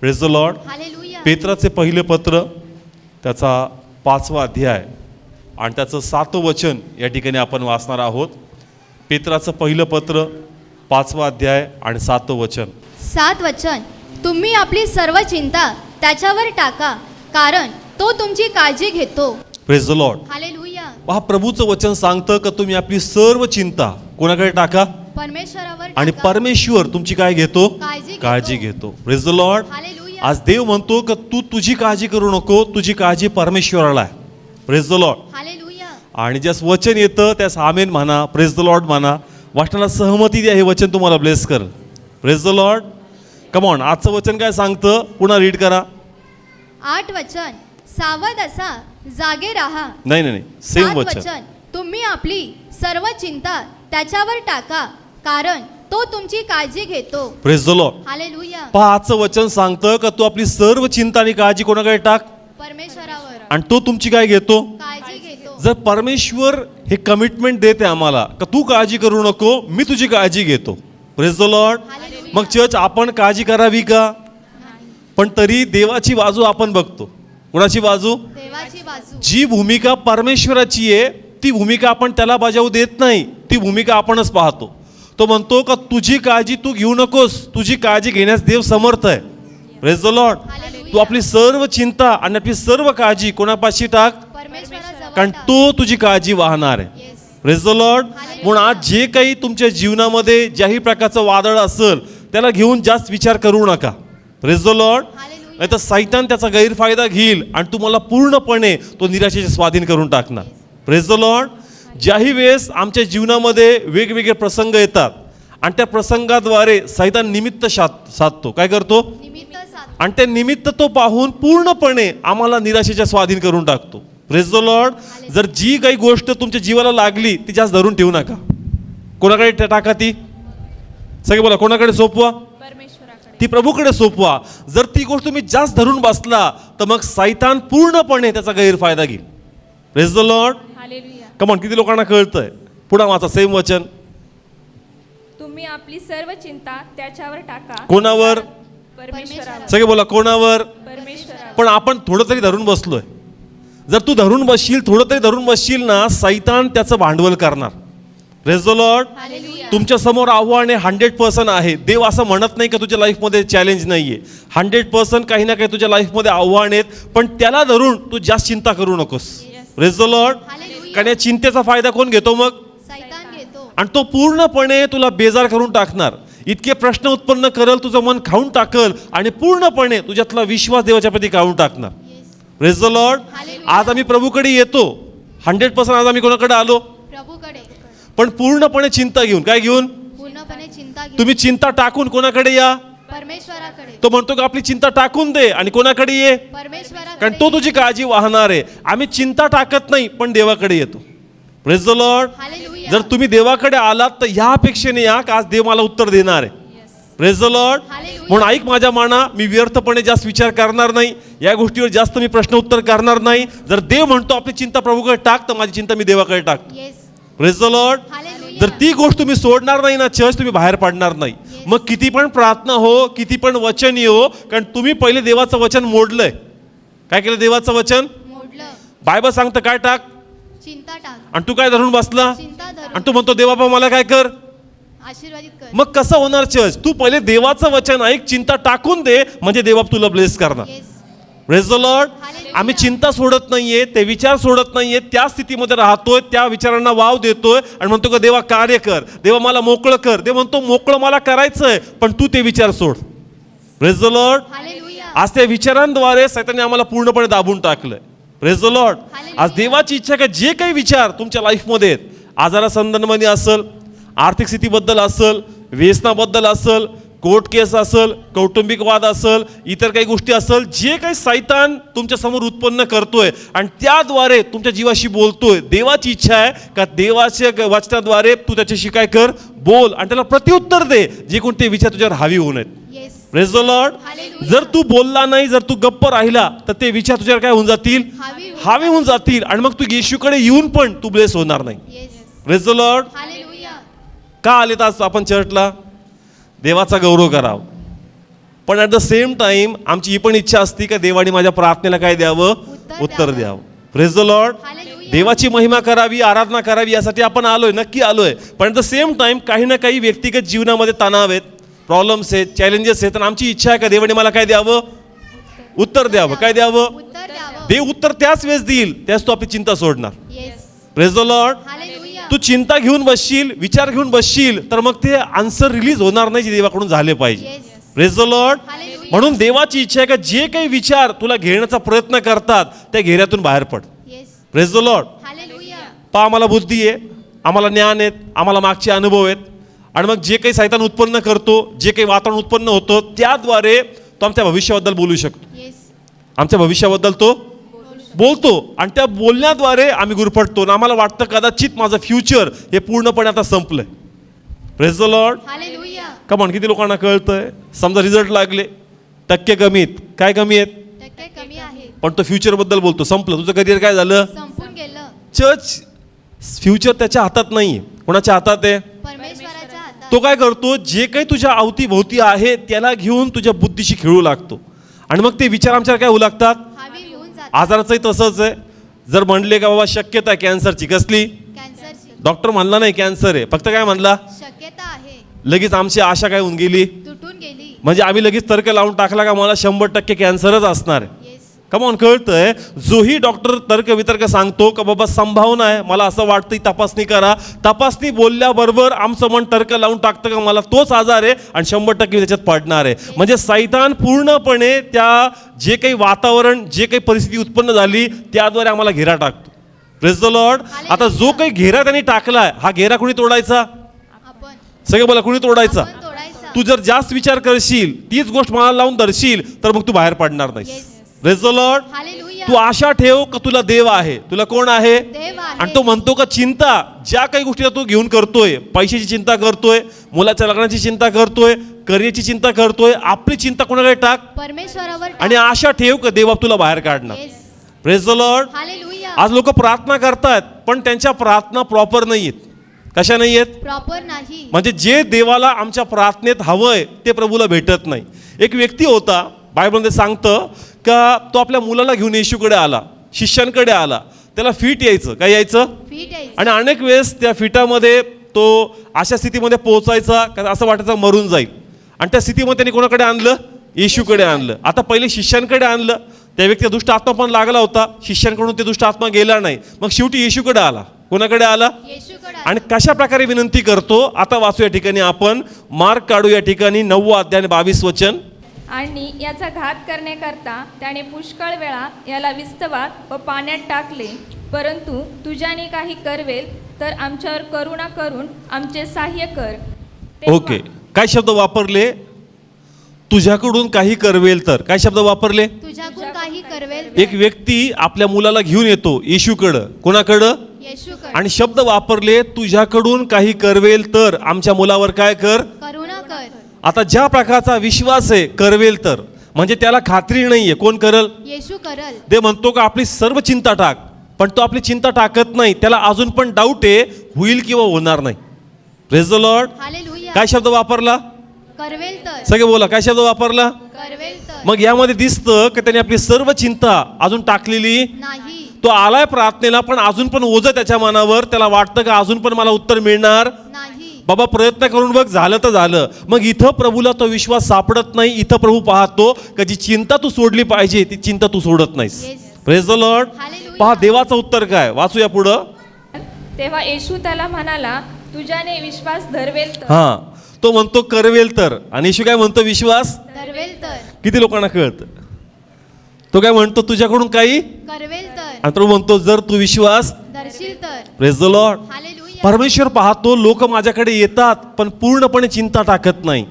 Praise the Lord. Hallelujah. पेत्राचे पहिले पत्र त्याचा 5वा अध्याय आणि त्याचं 7वं वचन या ठिकाणी आपण वाचणार आहोत. पेत्राचं पहिलं पत्र 5वा अध्याय आणि 7वं वचन. 7 वचन, तुम्ही आपली सर्व चिंता त्याच्यावर टाका, कारण तो तुमची काळजी घेतो. Praise the Lord. हालेलुया. पहा, प्रभूचं वचन सांगतं की तुम्ही आपली सर्व चिंता कोणाकडे टाका परमेश्वरावर आणि टाका. परमेश्वर तुमची काय घेतो? काळजी काळजी घेतो. Praise the Lord. हालेलुया. आज देव म्हणतो की तू तुझी काळजी करू नको, तुझी काळजी परमेश्वराला आहे. Praise the Lord. हालेलुया. आणि ज्यास वचन येतं त्यास आमेन म्हणा, प्रेज द लॉर्ड म्हणा, वाचनाला सहमती द्या. हे वचन तुम्हाला ब्लेस कर. Praise the Lord. Come on, आजचं वचन काय सांगतं? पुन्हा रीड करा. 8 वचन, सावध असा, जागे राहा. नाही, सेम 7 वचन. वचन, तुम्ही आपली सर्व चिंता त्याच्यावर टाका, कारण तो तुमची काळजी घेतो. Praise the Lord. हालेलुया. पहा, आजचं वचन सांगतं का तू आपली सर्व चिंता आणि काळजी कोणाकडे टाक परमेश्वरावर आणि तो तुमची काय घेतो? काळजी घेतो. जर परमेश्वर हे कमिटमेंट देते आम्हाला का तू काळजी करू नको, मी तुझी काळजी घेतो. Praise the Lord. हालेलुया. मग चर्च आपण काळजी करावी का? पण तरी देवाची बाजू आपण बघतो. कोणाची बाजू? देवाची बाजू. जी भूमिका परमेश्वराची आहे ती भूमिका आपण त्याला बजावू देत नाही, ती भूमिका आपणच पाहतो. तो म्हणतो का तुझी काळजी तू घेऊ नकोस, तुझी काळजी घेण्यास देव समर्थ आहे. Praise the Lord. तू आपली सर्व चिंता आणि आपली सर्व काळजी कोणापाशी टाक, परमेश्वराजवळ कारण टाक. तो तुझी काळजी वाहणार आहे. Yes. Praise the Lord. म्हणून आज जे काही तुमच्या जीवनामध्ये ज्याही प्रकारचं वादळ असेल त्याला घेऊन जास्त विचार करू नका. Praise the Lord. हालेलुया. नाही तर सैतान त्याचा गैरफायदा घेईल आणि तुम्हाला पूर्णपणे तो निराशेचे स्वाधीन करून टाकणार. Praise the Lord. ज्याही वेळेस आमच्या जीवनामध्ये वेगवेगळे प्रसंग येतात आणि त्या प्रसंगाद्वारे सैतान निमित्त साधतो. काय करतो? निमित्त साध. आणि ते निमित्त तो पाहून पूर्णपणे आम्हाला निराशेच्या स्वाधीन करून टाकतो. Praise the Lord. जर जी काही गोष्ट तुमच्या जीवाला लागली ती जास्त धरून ठेवू नका. कोणाकडे टाका ती? सगळे बोला, कोणाकडे सोपवा? परमेश्वराकडे. ती प्रभूकडे सोपवा. जर ती गोष्ट तुम्ही जास्त धरून बसला तर मग सैतान पूर्णपणे त्याचा गैरफायदा घेईल. Praise the Lord. Hallelujah. Come on, किती लोकांना कळतंय? पुढे वाचा सेम वचन. तुम्ही आपली सर्व चिंता त्याच्यावर टाका. कोणावर? परमेश्वरावर. सगळे बोला, कोणावर? परमेश्वरावर. पण आपण थोडं तरी धरून बसलोय. जर तू धरून बसशील, थोडं तरी धरून बसशील ना, सैतान त्याचं भांडवल करणार. Praise the Lord. हालेलुया. तुमच्या समोर आव्हाने 100% आहे. देव असं म्हणत नाही की तुझ्या लाईफमध्ये चॅलेंज नाहीये. 100% काही ना काही तुझ्या लाईफमध्ये आव्हान आहेत, पण त्याला धरून तू जास्त चिंता करू नकोस. Praise the Lord. हालेलुया. कारण या चिंतेचा फायदा कोण घेतो मग? सैतान घेतो. आणि तो पूर्णपणे तुला बेजार करून टाकणार. इतके प्रश्न उत्पन्न करल, तुझं मन खाऊन टाकल आणि पूर्णपणे तुझ्यातला विश्वास देवाच्या प्रती काढून टाकणार. Praise the Lord. हालेलुया. आज आम्ही प्रभूकडे येतो 100%. आज आम्ही कोणाकडे आलो? प्रभूकडे. पण पूर्णपणे चिंता घेऊन. काय घेऊन? पूर्णपणे चिंता घेतो. तुम्ही चिंता टाकून कोणाकडे या? परमेश्वराकडे. तो म्हणतो की आपली चिंता टाकून दे आणि कोणाकडे ये? परमेश्वराकडे. कारण तो तुझी काळजी वाहणार आहे. आम्ही चिंता टाकत नाही पण देवाकडे येतो. Praise the Lord. हालेलुया. जर तुम्ही देवाकडे आलात तर ह्या अपेक्षेने या का आज देव मला उत्तर देणार आहे. Praise the Lord. हालेलुया. म्हणून ऐक माझ्या माना, मी व्यर्थपणे जास्त विचार करणार नाही, या गोष्टीवर जास्त मी प्रश्न उत्तर करणार नाही. जर देव म्हणतो आपली चिंता प्रभूकडे टाक तर माझी चिंता मी देवाकडे टाकतो. Yes. Praise the Lord. Hallelujah. जर ती गोष्ट तुम्ही सोडणार नाही ना चर्च, तुम्ही बाहेर पडणार नाही. मग किती पण प्रार्थना हो, किती पण वचन येऊ, कारण तुम्ही पहिले देवाचं वचन मोडलंय. काय केलं? देवाचं वचन मोडलं. बायबल सांगतं काय टाक, चिंता टाक. आणि तू काय धरून बसला चिंता धरून आणि तू म्हणतो देवा बाबा मला काय कर. आशीर्वादित कर. मग कसं होणार चर्च? तू पहिले देवाचं वचन ऐक, चिंता टाकून दे, म्हणजे देवा तुला ब्लेस करणार. Yes. Praise the Lord. Hallelujah. आम्ही चिंता सोडत नाहीये, ते विचार सोडत नाहीये, त्या स्थितीमध्ये राहतोय, त्या विचारांना वाव देतोय आणि म्हणतो का देवा कार्य कर, देवा मला मोकळं कर. देव म्हणतो मोकळं मला करायचंय, पण तू ते विचार सोड. Praise the Lord. हालेलुया. आज त्या विचारांद्वारे सैताने आम्हाला पूर्णपणे दाबून टाकलंय. Praise the Lord. आज देवाची इच्छा का जे काही विचार तुमच्या लाईफमध्ये आहेत, आजारा संदर्भाने असेल, आर्थिक स्थितीबद्दल असेल, व्यसनाबद्दल असेल, कोर्ट केस असेल, कौटुंबिक वाद असेल, इतर काही गोष्टी असेल, जे काही सैतान तुमच्या समोर उत्पन्न करतोय आणि त्याद्वारे तुमच्या जीवाशी बोलतोय, देवाची इच्छा आहे का देवाच्या वचनाद्वारे तू त्याच्याशी काय कर, बोल आणि त्याला प्रत्युत्तर दे, जे कोणते विचार तुझ्यावर हावी होऊ नयेत. Yes. Praise the Lord. Hallelujah. जर तू बोलला नाही, जर तू गप्प राहिला तर ते विचार तुझ्यावर काय होऊन जातील, हावी होऊन जातील आणि मग तू येशूकडे येऊन पण तू ब्लेस होणार नाही. Yes. Praise the Lord. Hallelujah. का आलेत आज आपण चर्चला? देवाचा गौरव करावा. पण ॲट द सेम टाइम आमची ही पण इच्छा असते का देवाने माझ्या प्रार्थनेला काय द्यावं, उत्तर द्यावं. Praise the Lord. हालेलुया. देवाची महिमा करावी, आराधना करावी, यासाठी आपण आलोय, नक्की आलोय. पण ॲट द सेम टाइम काही ना काही व्यक्तिगत जीवनामध्ये तणाव आहेत, प्रॉब्लेम्स आहेत, चॅलेंजेस आहेत. आणि आमची इच्छा आहे का देवाने मला काय द्यावं, उत्तर द्यावं. काय द्यावं? उत्तर द्यावं. देव उत्तर त्याच वेळेस देईल, त्याच तू आपली चिंता सोडणार. Yes. Praise the Lord. Hallelujah. तू चिंता घेऊन बसशील, विचार घेऊन बसशील, तर मग ते आन्सर रिलीज होणार नाही जे देवाकडून झाले पाहिजे. Yes. Praise the Lord. Hallelujah. म्हणून देवाची इच्छा आहे का जे काही विचार तुला घेण्याचा प्रयत्न करतात त्या घेऱ्यातून बाहेर पड. Yes. Praise the Lord. Hallelujah. आम्हाला बुद्धी आहे, आम्हाला ज्ञान आहेत, आम्हाला मागचे अनुभव आहेत. आणि मग जे काही सैतान उत्पन्न करतो, जे काही वातावरण उत्पन्न होतं, त्याद्वारे तो आमच्या भविष्याबद्दल बोलू शकतो. येस. आमच्या भविष्याबद्दल तो बोलतो आणि त्या बोलण्याद्वारे आम्ही गुरफटतो आणि आम्हाला वाटतं कदाचित माझं फ्युचर हे पूर्णपणे आता संपलंय. Praise the Lord. Hallelujah. Come on, किती लोकांना कळतंय? समजा रिझल्ट लागले, टक्के कमी आहेत. काय कमी आहेत? टक्के कमी आहे. पण तो फ्युचर बद्दल बोलतो. संपलं, तुझं करिअर काय झालं? संपून गेलं. चर्च फ्युचर त्याच्या हातात नाही, कोणाच्या हातात आहे? परमेश्वराच्या हातात. तो काय करतो, जे काही तुझ्या अवतीभोवती आहे त्याला घेऊन तुझ्या बुद्धीशी खेळू लागतो आणि मग ते विचार आमच्यावर काय होऊ लागतात? हावी होऊन जातात. आजाराचंही तसंच आहे. जर म्हणले का बाबा शक्यता आहे कॅन्सरची, कसली? कॅन्सरची डॉक्टर म्हणला नाही कॅन्सर आहे, फक्त काय म्हणला? शक्यता आहे. लगेच आमची आशा काय होऊन गेली, तुटून गेली. म्हणजे आम्ही लगेच तर्क लावून टाकला का मला 100% कॅन्सरच असणार आहे. येस. कमॉन, कळतंय? जोही डॉक्टर तर्क वितर्क सांगतो का बाबा संभावना आहे, मला असं वाटतं तपासणी करा, तपासणी बोलल्याबरोबर आमचं मन तर्क लावून टाकतं का मला तोच आजार आहे आणि 100% त्याच्यात पडणार आहे. म्हणजे सैतान पूर्णपणे त्या जे काही वातावरण, जे काही परिस्थिती उत्पन्न झाली त्याद्वारे आम्हाला घेरा टाकतो. Praise the Lord. आता जो काही घेरा त्यांनी टाकलाय, हा घेरा कुणी तोडायचा? आपण सगळे बोला, कुणी तोडायचा? आपण तोडायचा. तू जर जास्त विचार करशील, तीच गोष्ट मला लावून धरशील, तर मग तू बाहेर पडणार नाही. Yes. Praise the Lord. Hallelujah. तू आशा ठेव का तुला देव आहे. तुला कोण आहे? देव आहे. आणि तो म्हणतो का चिंता ज्या काही गोष्टी तू घेऊन करतोय, पैशाची चिंता करतोय, मुलाच्या लग्नाची चिंता करतोय, करिअरची चिंता करतोय, आपली चिंता कोणाकडे टाक परमेश्वरावर टाक. आणि आशा ठेव का देव तुला बाहेर काढणार. Yes. Praise the Lord. Hallelujah. आज लोक प्रार्थना करतात पण त्यांच्या प्रार्थना प्रॉपर नाही आहेत. कशा नाही आहेत? प्रॉपर नाही. म्हणजे जे देवाला आमच्या प्रार्थनेत हवंय ते प्रभूला भेटत नाही. एक व्यक्ती होता, बायबलमध्ये सांगतं का तो आपल्या मुलाला घेऊन येशूकडे आला, शिष्यांकडे आला. त्याला फिट यायचं, काय यायचं? फीट यायचं. आणि अनेक वेळेस त्या फिटामध्ये तो अशा स्थितीमध्ये पोहोचायचा का असं वाटायचं मरून जाईल. आणि त्या स्थितीमध्ये त्यांनी कोणाकडे आणलं? येशूकडे आणलं. आता पहिले शिष्यांकडे आणलं, त्या व्यक्तीला दुष्ट आत्मा पण लागला होता, शिष्यांकडून ते दुष्ट आत्मा गेला नाही, मग शेवटी येशूकडे आला. कोणाकडे आला? येशूकडे. आणि कशा प्रकारे विनंती करतो आता वाचू या ठिकाणी आपण. मार्क काढू या ठिकाणी 9 अध्याय 22 वचन. आणि याचा घात करण्याकरता त्याने पुष्कळ वेळा याला विस्तवात व पाण्यात टाकले, परंतु तुझ्याने काही करवेल तर आमच्यावर करुणा करून आमचे सहाय्य कर. तेव्हा- ओके, काय शब्द वापरले? तुझ्याकडून काही करवेल तर. काय शब्द वापरले? तुझ्याकडून काही करवेल. एक व्यक्ती आपल्या मुलाला घेऊन येतो येशूकडं. कोणाकडं? येशूकडे. आणि शब्द वापरले तुझ्याकडून काही करवेल तर आमच्या मुलावर काय कर. करुणा कर. आता ज्या प्रकारचा विश्वास आहे करवेल तर, म्हणजे त्याला खात्री नाहीये कोण करल. येशू करल. ते म्हणतो का आपली सर्व चिंता टाक, पण तो आपली चिंता टाकत नाही. त्याला अजून पण डाऊट आहे होईल किंवा होणार नाही. Praise the Lord. हालेलुया. काय शब्द वापरला? करवेल तर. सगळे बोला, काय शब्द वापरला? करवेल तर. मग यामध्ये दिसतं की त्याने आपली सर्व चिंता अजून टाकलेली नाही. तो आलाय प्रार्थनेला पण अजून पण ओझं त्याच्या मनावर. त्याला वाटतं का अजून पण मला उत्तर मिळणार नाही. बाबा, प्रयत्न करून बघ, झालं तर झालं. मग इथं प्रभूला तो विश्वास सापडत नाही. इथं प्रभू पाहतो का जी चिंता तू सोडली पाहिजे ती चिंता तू सोडत नाहीस. Yes. Praise the Lord. Hallelujah. पहा देवाचं उत्तर काय, वाचूया पुढं. तेव्हा येशू त्याला म्हणाला, तुझ्याने विश्वास धरवेल तर. हा, तो म्हणतो करवेल तर. आणि येशू काय म्हणतो? विश्वास. करवेल तर. किती लोकांना कळतं? तो काय म्हणतो? तुझ्याकडून काही. करवेल तर. आणि तो म्हणतो जर तू विश्वास. दर्शील तर. Praise the Lord. हालेलुया. परमेश्वर पाहतो लोक माझ्याकडे येतात पण पूर्णपणे चिंता टाकत नाही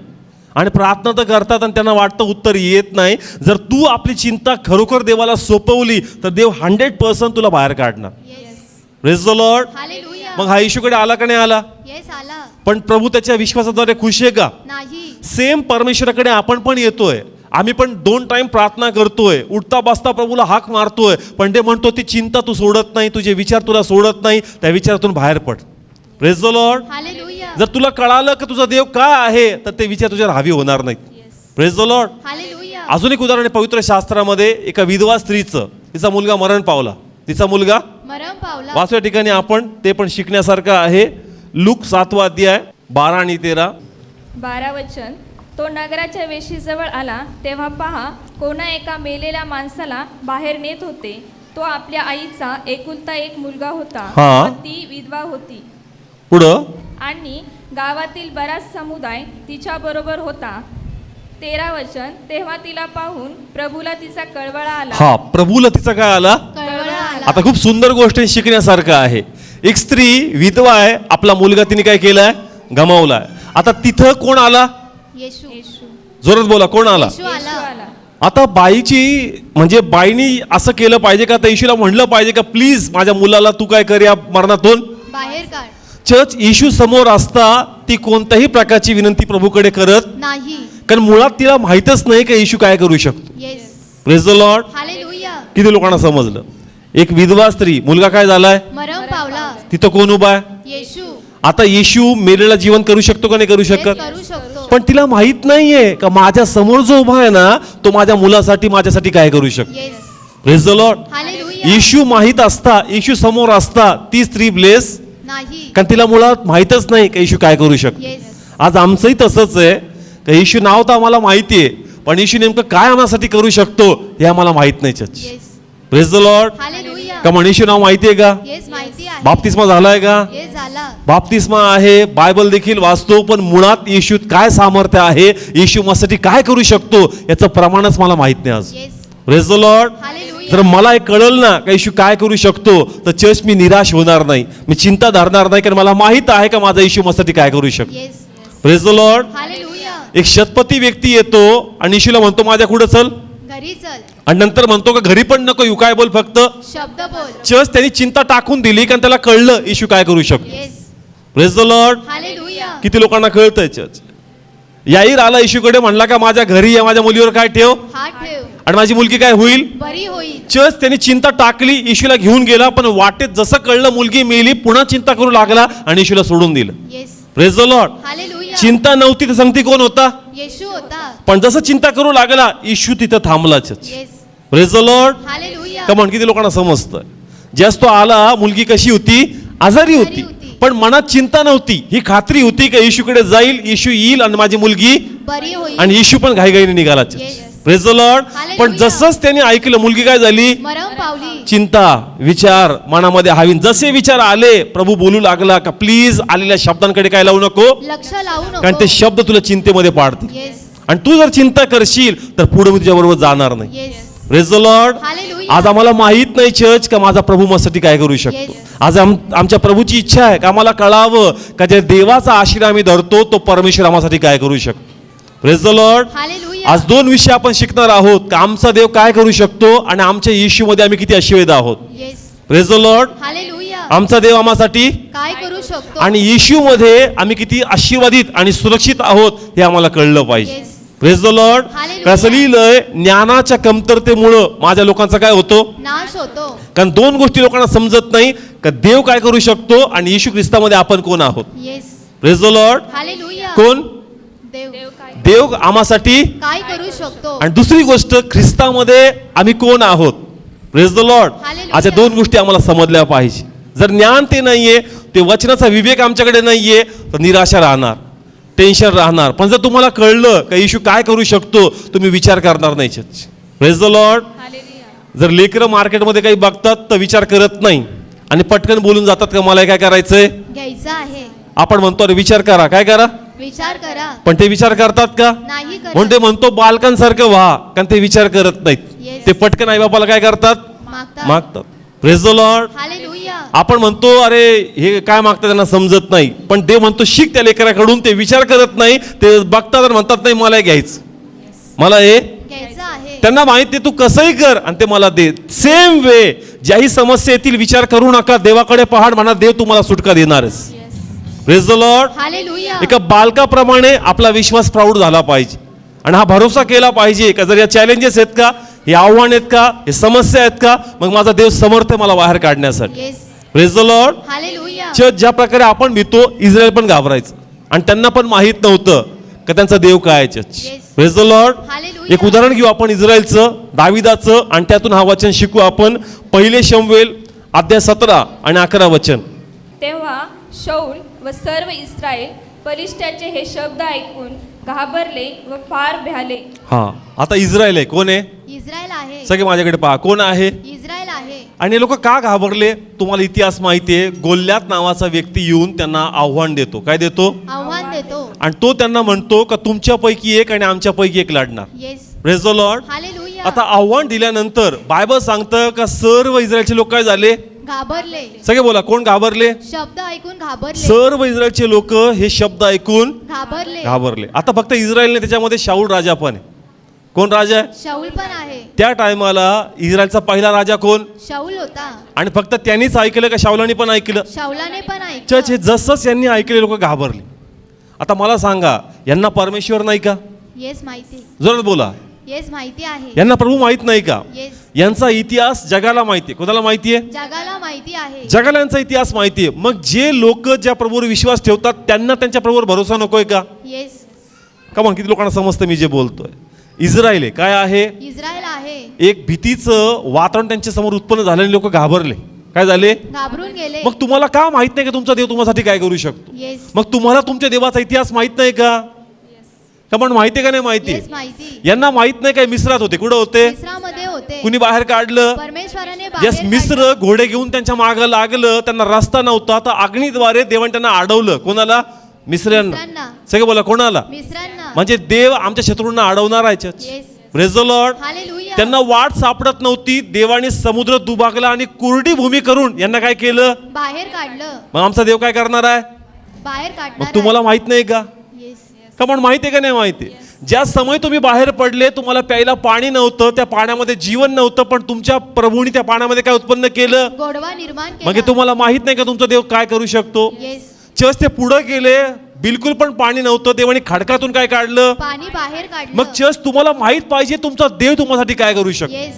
आणि प्रार्थना तर करतात आणि त्यांना वाटतं उत्तर येत नाही. जर तू आपली चिंता खरोखर देवाला सोपवली तर देव 100% तुला बाहेर काढणार. Yes. Praise the Lord. Hallelujah. मग हा येशूकडे आला का नाही आला? येस आला. पण प्रभू त्याच्या विश्वासाद्वारे खुश आहे का? नाही. सेम परमेश्वराकडे आपण पण येतोय. आम्ही पण 2 टाइम प्रार्थना करतोय, उठता बसता प्रभूला हाक मारतोय, पण ते म्हणतो ती चिंता तू सोडत नाही, तुझे विचार तुला सोडत नाही, त्या विचारातून बाहेर पड. Praise the Lord. हालेलुया. जर तुला कळालं की तुझा देव काय आहे तर ते विचार तुझ्यावर हावी होणार नाहीत. Yes. Praise the Lord. Hallelujah. अजून एक उदाहरण आहे पवित्र शास्त्रामध्ये, एका विधवा स्त्रीचं, तिचा मुलगा मरण पावला. तिचा मुलगा मरण पावला. वाचू या ठिकाणी आपण, ते पण शिकण्यासारखं आहे. लूक 7वा अध्याय 12 आणि 13. 12 वचन. तो नगराच्या वेशीजवळ आला तेव्हा पहा, कोणा एका मेलेल्या माणसाला बाहेर नेत होते. तो आपल्या आईचा एकुलता एक मुलगा होता हा. व ती विधवा होती. पुढं आणि गावातील बराच समुदाय तिच्या बरोबर होता. 13 वचन. तेव्हा तिला पाहून प्रभूला तिचा कळवळा आला. हा, प्रभूला तिचा काय आला? कळवळा आला. आता खूप सुंदर गोष्ट आहे, शिकण्यासारखं आहे. एक स्त्री विधवा आहे, आपला मुलगा तिने काय केलाय? गमावलाय. आता तिथं कोण आला? येशू. येशू. जोरात बोला, कोण आला? येशू येशू आला. आला. आता बाईची म्हणजे बाईनी असं केलं पाहिजे का? तर येशूला म्हणलं पाहिजे का प्लीज माझ्या मुलाला तू काय कर या मरणातून बाहेर काढ. चर्च येशू समोर असता ती कोणत्याही प्रकारची विनंती प्रभूकडे करत, नाही. कारण मुळात तिला माहीतच नाही का येशू काय करू शकतो. Yes. Praise the Lord. Hallelujah. किती लोकांना समजलं? एक विधवा स्त्री, मुलगा काय झालाय? मरण पावला. तिथं कोण उभा आहे? येशू. आता येशू मेलेला जीवन करू शकतो का नाही करू येस, शकत? करू शकतो. पण तिला माहित नाहीये का माझ्या समोर जो उभा आहे ना तो माझ्या मुलासाठी माझ्यासाठी काय करू शकतो. Yes. Praise the Lord. Hallelujah. येशू माहित असता, येशू समोर असता, ती स्त्री ब्लेस, नाही. कारण तिला मुळात माहितच नाही का येशू काय करू शकतो. येस. आज आमचंही तसंच आहे का येशू नाव तर आम्हाला माहिती आहे, पण येशू नेमकं काय आम्हासाठी करू शकतो हे आम्हाला माहित नाही. Church. Yes. Praise the Lord. Hallelujah. का म्हण येशू नाव माहिती आहे का? येस, माहिती आहे. बाप्तिस्मा झालाय का? येस, झाला. बाप्तिस्मा आहे, बायबल देखील वाचतो, पण मुळात येशूत काय सामर्थ्य आहे, येशू माझ्यासाठी काय करू शकतो याचं प्रमाणच मला माहित नाही आज. Yes. Praise the Lord. Hallelujah. जर मला हे कळलं ना का येशू काय करू शकतो तर चर्च मी निराश होणार नाही, मी चिंता धरणार नाही, कारण मला माहित आहे का माझा येशू माझ्यासाठी काय करू शकतो. Yes. Praise the Lord. Hallelujah. एक शतपती व्यक्ती येतो आणि येशूला म्हणतो माझ्या पुढे चल, घरी चल. आणि नंतर म्हणतो का घरी पण नको येऊ, काय बोल फक्त शब्द बोल. चर्च. त्यांनी चिंता टाकून दिली कारण त्याला कळलं येशू काय करू शकतो. Yes. Praise the Lord. Hallelujah. किती लोकांना कळतंय चर्च? याईर आला येशूकडे, म्हणला का माझ्या घरी या, माझ्या मुलीवर काय ठेव हात ठेव. आणि माझी मुलगी काय होईल? बरी होईल. चर्च. त्यांनी चिंता टाकली, येशूला घेऊन गेला, पण वाटेत जसं कळलं मुलगी मेली पुन्हा चिंता करू लागला आणि येशूला सोडून दिलं. Yes. Praise the Lord. Hallelujah. चिंता नव्हती तर सांगती कोण होता? येशू होता. पण जसं चिंता करू लागला येशू तिथं थांबला. Church. Yes. Praise the Lord. Hallelujah. का म्हण किती लोकांना समजतं? ज्यास तो आला मुलगी कशी होती? आजारी होती, होती. पण मनात चिंता नव्हती, ही खात्री होती की येशूकडे जाईल, येशू येईल आणि माझी मुलगी, बरी होईल. आणि येशू पण घाईघाईने निघाला. Yes. Praise the Lord. Hallelujah. पण जसंच त्यांनी ऐकलं मुलगी काय झाली? मरण पावली. चिंता विचार मनामध्ये हवी, जसे विचार आले प्रभू बोलू लागला का प्लीज आलेल्या शब्दांकडे काय लावू नको, लक्ष लावू नको. कारण ते शब्द तुला चिंतेमध्ये पाडतील. येस. आणि तू जर चिंता करशील तर पुढे मी तुझ्या बरोबर जाणार नाही. Yes. Praise the Lord. Hallelujah. आज आम्हाला माहित नाही चर्च का माझा प्रभू माझ्यासाठी काय करू शकतो. Yes. आज आमच्या प्रभूची इच्छा आहे का आम्हाला कळावं का ज्या देवाचा आशीर्वाद आम्ही धरतो तो परमेश्वर आम्हासाठी काय करू शकतो. Praise the Lord. हालेलुया. आज 2 विषय आपण शिकणार आहोत का आमचा देव काय करू शकतो आणि आमच्या येशूमध्ये आम्ही किती आशीर्वाद आहोत. Yes. Praise the Lord. Hallelujah. आमचा देव आम्हासाठी काय करू शकतो. आणि येशूमध्ये आम्ही किती आशीर्वादित आणि सुरक्षित आहोत हे आम्हाला कळलं पाहिजे. Yes. Praise the Lord. Hallelujah. कसं लिहिलंय? ज्ञानाच्या कमतरतेमुळं माझ्या लोकांचा काय होतो? नाश होतो. कारण 2 गोष्टी लोकांना समजत नाही का देव काय करू शकतो आणि येशू ख्रिस्तामध्ये आपण कोण आहोत. Yes. Praise the Lord. Hallelujah. कोण? देव देव काय देव आम्हासाठी. काय करू शकतो. आणि दुसरी गोष्ट ख्रिस्तामध्ये आम्ही कोण आहोत. Praise the Lord. Hallelujah. अशा 2 गोष्टी आम्हाला समजल्या पाहिजे. जर ज्ञान ते नाहीये, ते वचनाचा विवेक आमच्याकडे नाहीये तर निराशा राहणार, टेन्शन राहणार. पण जर तुम्हाला कळलं का येशू काय करू शकतो तुम्ही विचार करणार नाही. Praise the Lord. हालेलुया. जर लेकरं मार्केटमध्ये काही बघतात तर विचार करत नाही आणि पटकन बोलून जातात का मला हे काय करायचंय. घ्यायचं आहे. आपण म्हणतो अरे विचार करा, काय करा, विचार करा. पण ते विचार करतात का? नाही करत. म्हणून ते म्हणतो बालकांसारखं व्हा, कारण ते विचार करत नाहीत. Yes. ते पटकन आई बापाला काय करतात? मागतात. मागतात. Praise the Lord. हालेलुया. आपण म्हणतो अरे हे काय मागतात त्यांना समजत नाही, पण देव म्हणतो शिक त्या लेकराकडून. ते विचार करत नाही, ते बघतात आणि म्हणतात नाही मला हे घ्यायचं, मला हे घ्यायचं आहे. त्यांना माहिती तू कसंही कर आणि ते मला दे. सेम वे ज्याही समस्या येतील विचार करू नका, देवाकडे पहाड म्हणा, देव तुम्हाला सुटका देणारच. Praise the Lord. हालेलुया. एका बालकाप्रमाणे आपला विश्वास प्राऊड झाला पाहिजे आणि हा भरोसा केला पाहिजे का जर या चॅलेंजेस आहेत का, हे आव्हान आहेत का, हे समस्या आहेत का, मग माझा देव समर्थ आहे मला बाहेर काढण्यासाठी. Yes. Praise the Lord. Hallelujah. ज्या प्रकारे आपण भीतो, इस्रायल पण घाबरायचं आणि त्यांना पण माहित नव्हतं का त्यांचा देव काय आहे church. Yes. Praise the Lord. Hallelujah. एक उदाहरण घेऊ आपण इस्रायलचं, दाविदाचं, आणि त्यातून हा वचन शिकू आपण. पहिले शमूएल अध्याय 17 आणि 11 वचन. तेव्हा शौल व सर्व इस्रायल पलिष्ट्याचे हे शब्द ऐकून घाबरले व फार भ्याले. हा, आता इस्रायल आहे. कोण आहे? इस्रायल आहे. सगळे माझ्याकडे पहा, कोण आहे? इस्रायल आहे. आणि लोक का घाबरले? तुम्हाला इतिहास माहिती आहे. गोल्यात नावाचा व्यक्ती येऊन त्यांना आव्हान देतो. काय देतो? आव्हान देतो. आणि तो त्यांना म्हणतो का तुमच्यापैकी एक आणि आमच्यापैकी एक लढणार. Yes. Praise the Lord. Hallelujah. आता आव्हान दिल्यानंतर बायबल सांगतं का सर्व इस्रायलचे लोक काय झाले? घाबरले. सगळे बोला, कोण घाबरले? शब्द ऐकून घाबरले. सर्व इस्रायलचे लोक हे शब्द ऐकून घाबरले. घाबरले. आता फक्त इस्रायलने त्याच्यामध्ये शाऊल राजा पण आहे. कोण राजा आहे? शाऊल पण आहे. त्या टायमाला इस्रायलचा पहिला राजा कोण? शाऊल होता. आणि फक्त त्यांनीच ऐकलं का शाऊलाने पण ऐकलं? शाऊलाने पण ऐकलं. चर्च हे जसंच यांनी ऐकले लोक घाबरले. आता मला सांगा, यांना परमेश्वर नाही का? येस माहिती. जोरात बोला. येस माहिती आहे. यांना प्रभू माहित नाही का? येस. यांचा इतिहास जगाला माहितीये. कोणाला माहितीये? जगाला माहिती आहे. जगाला यांचा इतिहास माहितीये. मग जे लोक ज्या प्रभूवर विश्वास ठेवतात त्यांना त्यांच्या प्रभूवर भरोसा नकोय का? येस. का मग किती लोकांना समजतं मी जे बोलतोय? इस्रायल आहे, काय आहे? इस्रायल आहे. एक भीतीचं वातावरण त्यांच्या समोर उत्पन्न झाल्याने लोक घाबरले. काय झाले? घाबरून गेले. मग तुम्हाला का माहित नाही का तुमचा देव तुम्हासाठी काय करू शकतो? येस. मग तुम्हाला तुमच्या देवाचा इतिहास माहित नाही का? का पण माहिती आहे का नाही माहिती? येस माहिती. यांना माहित नाही काय? मिस्रात होते. कुठं होते? मिस्रामध्ये होते. कुणी बाहेर काढलं? परमेश्वराने यस, बाहेर मिस्र काढलं. घोडे घेऊन त्यांच्या मागं लागलं. त्यांना रस्ता नव्हता, तर अग्नीद्वारे देवाने त्यांना अडवलं. कोणाला? मिस्रांना. मिस्रांना. सगळे बोला, कोणाला? मिस्रांना. म्हणजे देव आमच्या शत्रूंना अडवणार आहे. Yes. Praise the Lord. Hallelujah. त्यांना वाट सापडत नव्हती. देवाने समुद्र दुभागला आणि कोरडी भूमी करून यांना काय केलं? बाहेर काढलं. मग आमचा देव काय करणार आहे? बाहेर मग काढणार. तुम्हाला माहित नाही का? येस. का पण माहिती आहे का नाही माहिती? ज्या समय तुम्ही बाहेर पडले, तुम्हाला प्यायला पाणी नव्हतं, त्या पाण्यामध्ये जीवन नव्हतं, पण तुमच्या प्रभूने त्या पाण्यामध्ये काय उत्पन्न केलं? गोडवा निर्माण मग हे केला. तुम्हाला माहित नाही का तुमचा देव काय करू शकतो? येस. चर्च ते पुढे गेले, बिलकुल पण पाणी नव्हतं. देवाने खडकातून काय काढलं? पाणी बाहेर काढलं. मग चर्च तुम्हाला माहित पाहिजे तुमचा देव तुम्हासाठी काय करू शकतो. Yes.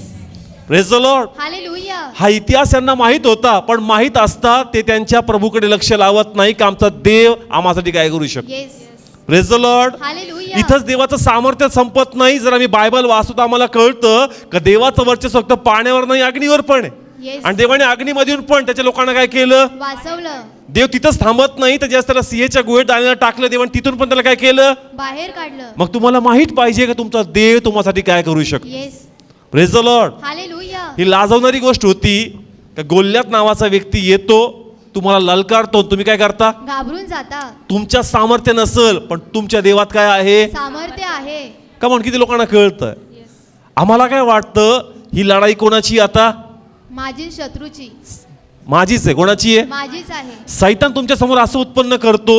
Praise the Lord. Hallelujah. हा इतिहास यांना माहित होता, पण माहित असता ते त्यांच्या प्रभूकडे लक्ष लावत नाही का आमचा देव आम्हासाठी काय करू शकतो. Yes. Praise the Lord. Hallelujah. इथंच देवाचं सामर्थ्य संपत नाही. जर आम्ही बायबल वाचतो आम्हाला कळतं का देवाचं वर्चस्व फक्त पाण्यावर नाही, अग्नीवर पण आहे. येस. आणि देवाने अग्नीमधून पण त्याच्या लोकांना काय केलं? वाचवलं. देव तिथंच थांबत नाही, तर ज्यास त्याला सिंहाच्या गुहेत डाळीला टाकलं देवाने, तिथून पण त्याला काय केलं? बाहेर काढलं. मग तुम्हाला माहित पाहिजे का तुमचा देव तुम्हासाठी काय करू शकतो. Yes. Praise the Lord. Hallelujah. ही लाजवणारी गोष्ट होती का गोल्यात नावाचा व्यक्ती येतो, तुम्हाला ललकारतो, तुम्ही काय करता? घाबरून जाता. तुमच्या सामर्थ्य नसल, पण तुमच्या देवात काय आहे? सामर्थ्य आहे. का म्हणून किती लोकांना कळतं? आम्हाला काय वाटतं ही लढाई कोणाची? आता माझी शत्रूची. माझीच आहे. कोणाची आहे? माझीच आहे. सैतान तुमच्या समोर असं उत्पन्न करतो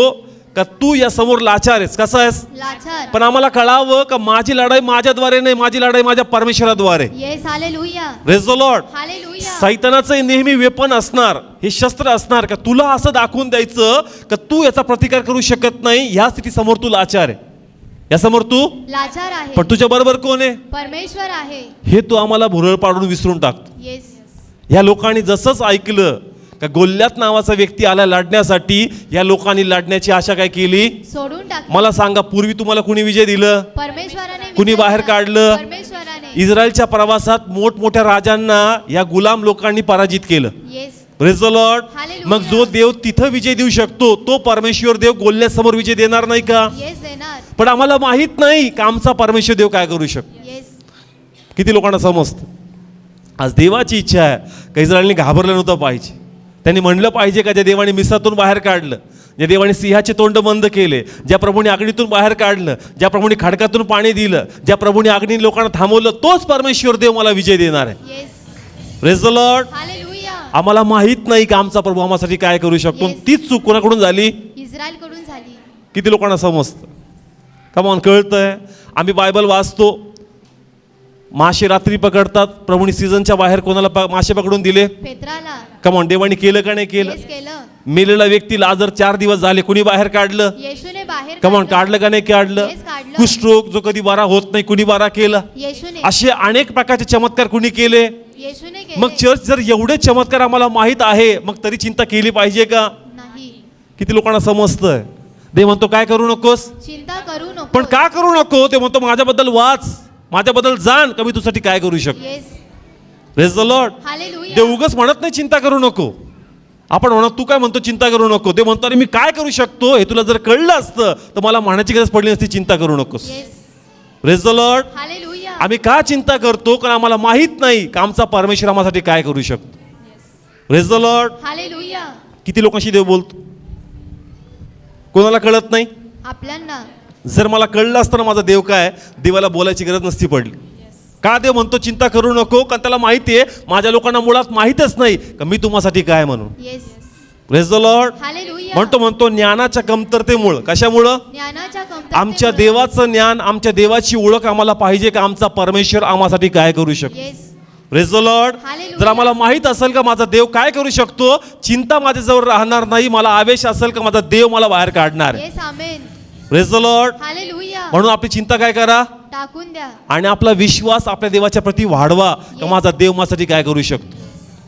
का तू या समोर लाचार आहेस. कसा आहेस? लाचार. पण आम्हाला कळावं का माझी लढाई माझ्याद्वारे नाही, माझी लढाई माझ्या परमेश्वराद्वारे. Yes. Hallelujah. Praise the Lord. Hallelujah. सैतानाचं नेहमी वेपन असणार, हे शस्त्र असणार का तुला असं दाखवून द्यायचं का तू याचा प्रतिकार करू शकत नाही. ह्या स्थितीसमोर तू लाचार आहे, या समोर तू लाचार आहे. पण तुझ्या बरोबर कोण आहे? परमेश्वर आहे. हे तू आम्हाला भुरळ पाडून विसरून टाकतो. येस. या लोकांनी जसंच ऐकलं का गोल्यात नावाचा व्यक्ती आला लढण्यासाठी, या लोकांनी लढण्याची आशा काय केली? सोडून टाक. मला सांगा, पूर्वी तुम्हाला कुणी विजय दिलं? परमेश्वराने. कुणी विजय बाहेर दिला. काढलं? परमेश्वराने. इस्रायलच्या प्रवासात मोठमोठ्या राजांना या गुलाम लोकांनी पराजित केलं. Yes. Praise the Lord. Hallelujah. मग जो देव तिथं विजय देऊ शकतो, तो परमेश्वर देव गोल्यासमोर विजय देणार नाही का? येस देणार. पण आम्हाला माहित नाही का आमचा परमेश्वर देव काय करू शकतो. येस. किती लोकांना समजतं? आज देवाची इच्छा आहे का इस्रायलने घाबरलं नव्हतं पाहिजे. त्यांनी म्हणलं पाहिजे का ज्या देवाने मिस्रातून बाहेर काढलं, ज्या देवाने सिंहाचे तोंड बंद केले, ज्या प्रभूने अग्नीतून बाहेर काढलं, ज्या प्रभूने खडकातून पाणी दिलं, ज्या प्रभूने अग्नी लोकांना थांबवलं, तोच परमेश्वर देव मला विजय देणार आहे. Yes. Praise the Lord. Hallelujah. आम्हाला माहित नाही का आमचा प्रभू आम्हासाठी काय करू शकतो. Yes. तीच चूक कोणाकडून झाली? इस्रायल कडून झाली. किती लोकांना समजतं? कमॉन, कळतंय? आम्ही बायबल वाचतो, मासे रात्री पकडतात. प्रभूने सीझनच्या बाहेर कोणाला मासे पकडून दिले? पेत्राला. कमॉन, देवाने केलं का नाही केलं? येस केलं. मेलेला व्यक्ती लाजर 4 दिवस झाले, कुणी बाहेर काढलं? येशूने बाहेर कमॉन, काढलं का नाही काढलं? Yes, काढलं. कुष्ठरोग जो कधी बरा होत नाही, कुणी बरा केला? येशूने. असे अनेक प्रकारचे चमत्कार कुणी केले? येशूने केले. मग चर्च जर एवढे चमत्कार आम्हाला माहित आहे, मग तरी चिंता केली पाहिजे का? नाही. किती लोकांना समजतंय? देव म्हणतो काय करू नकोस, चिंता करू नको. पण का करू नको? ते म्हणतो माझ्याबद्दल वाच, माझ्याबद्दल जाण, का मी तुझ्यासाठी काय करू शकतो. Yes. Praise the Lord. Hallelujah. देव उगाच म्हणत नाही चिंता करू नको. आपण म्हणत तू काय म्हणतो चिंता करू नको. ते म्हणतो अरे मी काय करू शकतो हे तुला जर कळलं असतं तर मला म्हणायची गरज पडली नसती चिंता करू नकोस. Yes. Praise the Lord. Hallelujah. आम्ही का चिंता करतो? कारण आम्हाला माहित नाही का आमचा परमेश्वर आम्हासाठी काय करू शकतो. Praise the Lord. हालेलुया. किती लोकांशी देव बोलतो, कोणाला कळत नाही. आपल्यांना जर मला कळलं असतं ना माझा देव काय, देवाला बोलायची गरज नसती पडली. का देव म्हणतो चिंता करू नको? कारण त्याला माहिती आहे माझ्या लोकांना मुळात माहीतच नाही का मी तुम्हासाठी काय म्हणून. Yes. Praise the Lord. Hallelujah. म्हणतो ज्ञानाच्या कमतरतेमुळं. कशामुळं? ज्ञानाच्या कमतरतेमुळे. आमच्या देवाचं ज्ञान, आमच्या देवाची ओळख आम्हाला पाहिजे का आमचा परमेश्वर आम्हासाठी काय करू शकतो. Yes. Praise the Lord. Hallelujah. जर आम्हाला माहित असेल का माझा देव काय करू शकतो, चिंता माझ्याजवळ राहणार नाही. मला आवेश असेल का माझा देव मला बाहेर काढणार आहे. Yes. Amen. Praise the Lord. Hallelujah. म्हणून आपली चिंता काय करा टाकून द्या. आणि आपला विश्वास आपल्या देवाच्या प्रती वाढवा का माझा देव माझ्यासाठी काय करू शकतो.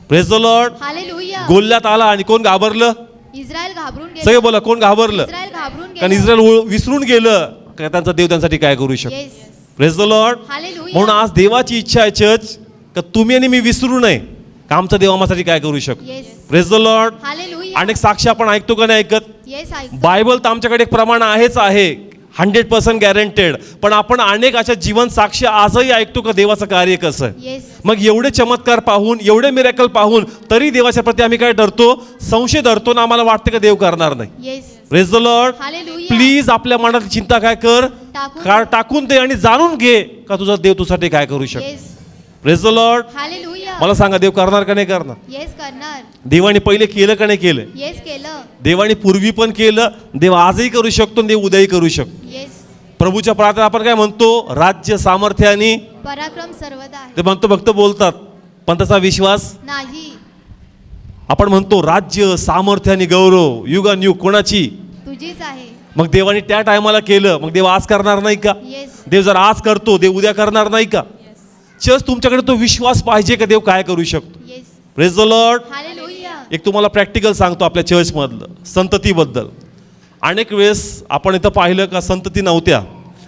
Praise the Lord. हालेलुया. गोल्यात आला आणि कोण घाबरलं? इस्रायल घाबरून गेला. सगळे बोला कोण घाबरलं? इस्रायल घाबरून कारण गेला. इस्रायल विसरून गेलं का त्यांचा देव त्यांसाठी काय करू शकतो. Yes. Praise the Lord. Hallelujah. म्हणून आज देवाची इच्छा आहे चर्च का तुम्ही आणि मी विसरू नये का आमचा देव आम्हासाठी काय करू शकतो. Yes. Praise the Lord. Hallelujah. अनेक साक्षी आपण ऐकतो का नाही ऐकत? येस. ऐकतो. बायबल तर आमच्याकडे एक प्रमाण आहेच आहे 100% गॅरंटेड, पण आपण अनेक अशा जीवन साक्षी आजही ऐकतो का देवाचं कार्य कसं आहे. येस. मग एवढे चमत्कार पाहून, एवढे मिरेकल पाहून तरी देवाच्या प्रती आम्ही काय डरतो, संशय धरतो ना. आम्हाला वाटतं का देव करणार नाही. Yes. Praise the Lord. Hallelujah. Please आपल्या मनात चिंता काय कर, टाकून टाकून दे आणि जाणून घे का तुझा देव तुझ्यासाठी काय करू शकतो. Yes. Praise the Lord. Hallelujah. मला सांगा देव करणार का नाही करणार? येस. करणार. देवाने पहिले केलं का नाही केलं? येस. केलं. देवाने पूर्वी पण केलं, देव आजही करू शकतो आणि देव उद्याही करू शकतो. येस. प्रभूच्या प्रार्थना आपण काय म्हणतो, राज्य सामर्थ्य आणि पराक्रम सर्वदा आहे. ते म्हणतो भक्त बोलतात पण त्याचा विश्वास. नाही. आपण म्हणतो राज्य सामर्थ्य आणि गौरव युगानुयुग कोणाची? तुझीच आहे. मग देवाने त्या टायमाला केलं, मग देव आज करणार नाही का? येस. देव जर आज करतो देव उद्या करणार नाही का? चर्च तुमच्याकडे तो विश्वास पाहिजे का देव काय करू शकतो. Yes. Praise the Lord. Hallelujah. एक तुम्हाला प्रॅक्टिकल सांगतो आपल्या चर्चमधलं संततीबद्दल. अनेक वेळेस आपण इथं पाहिलं का संतती नव्हत्या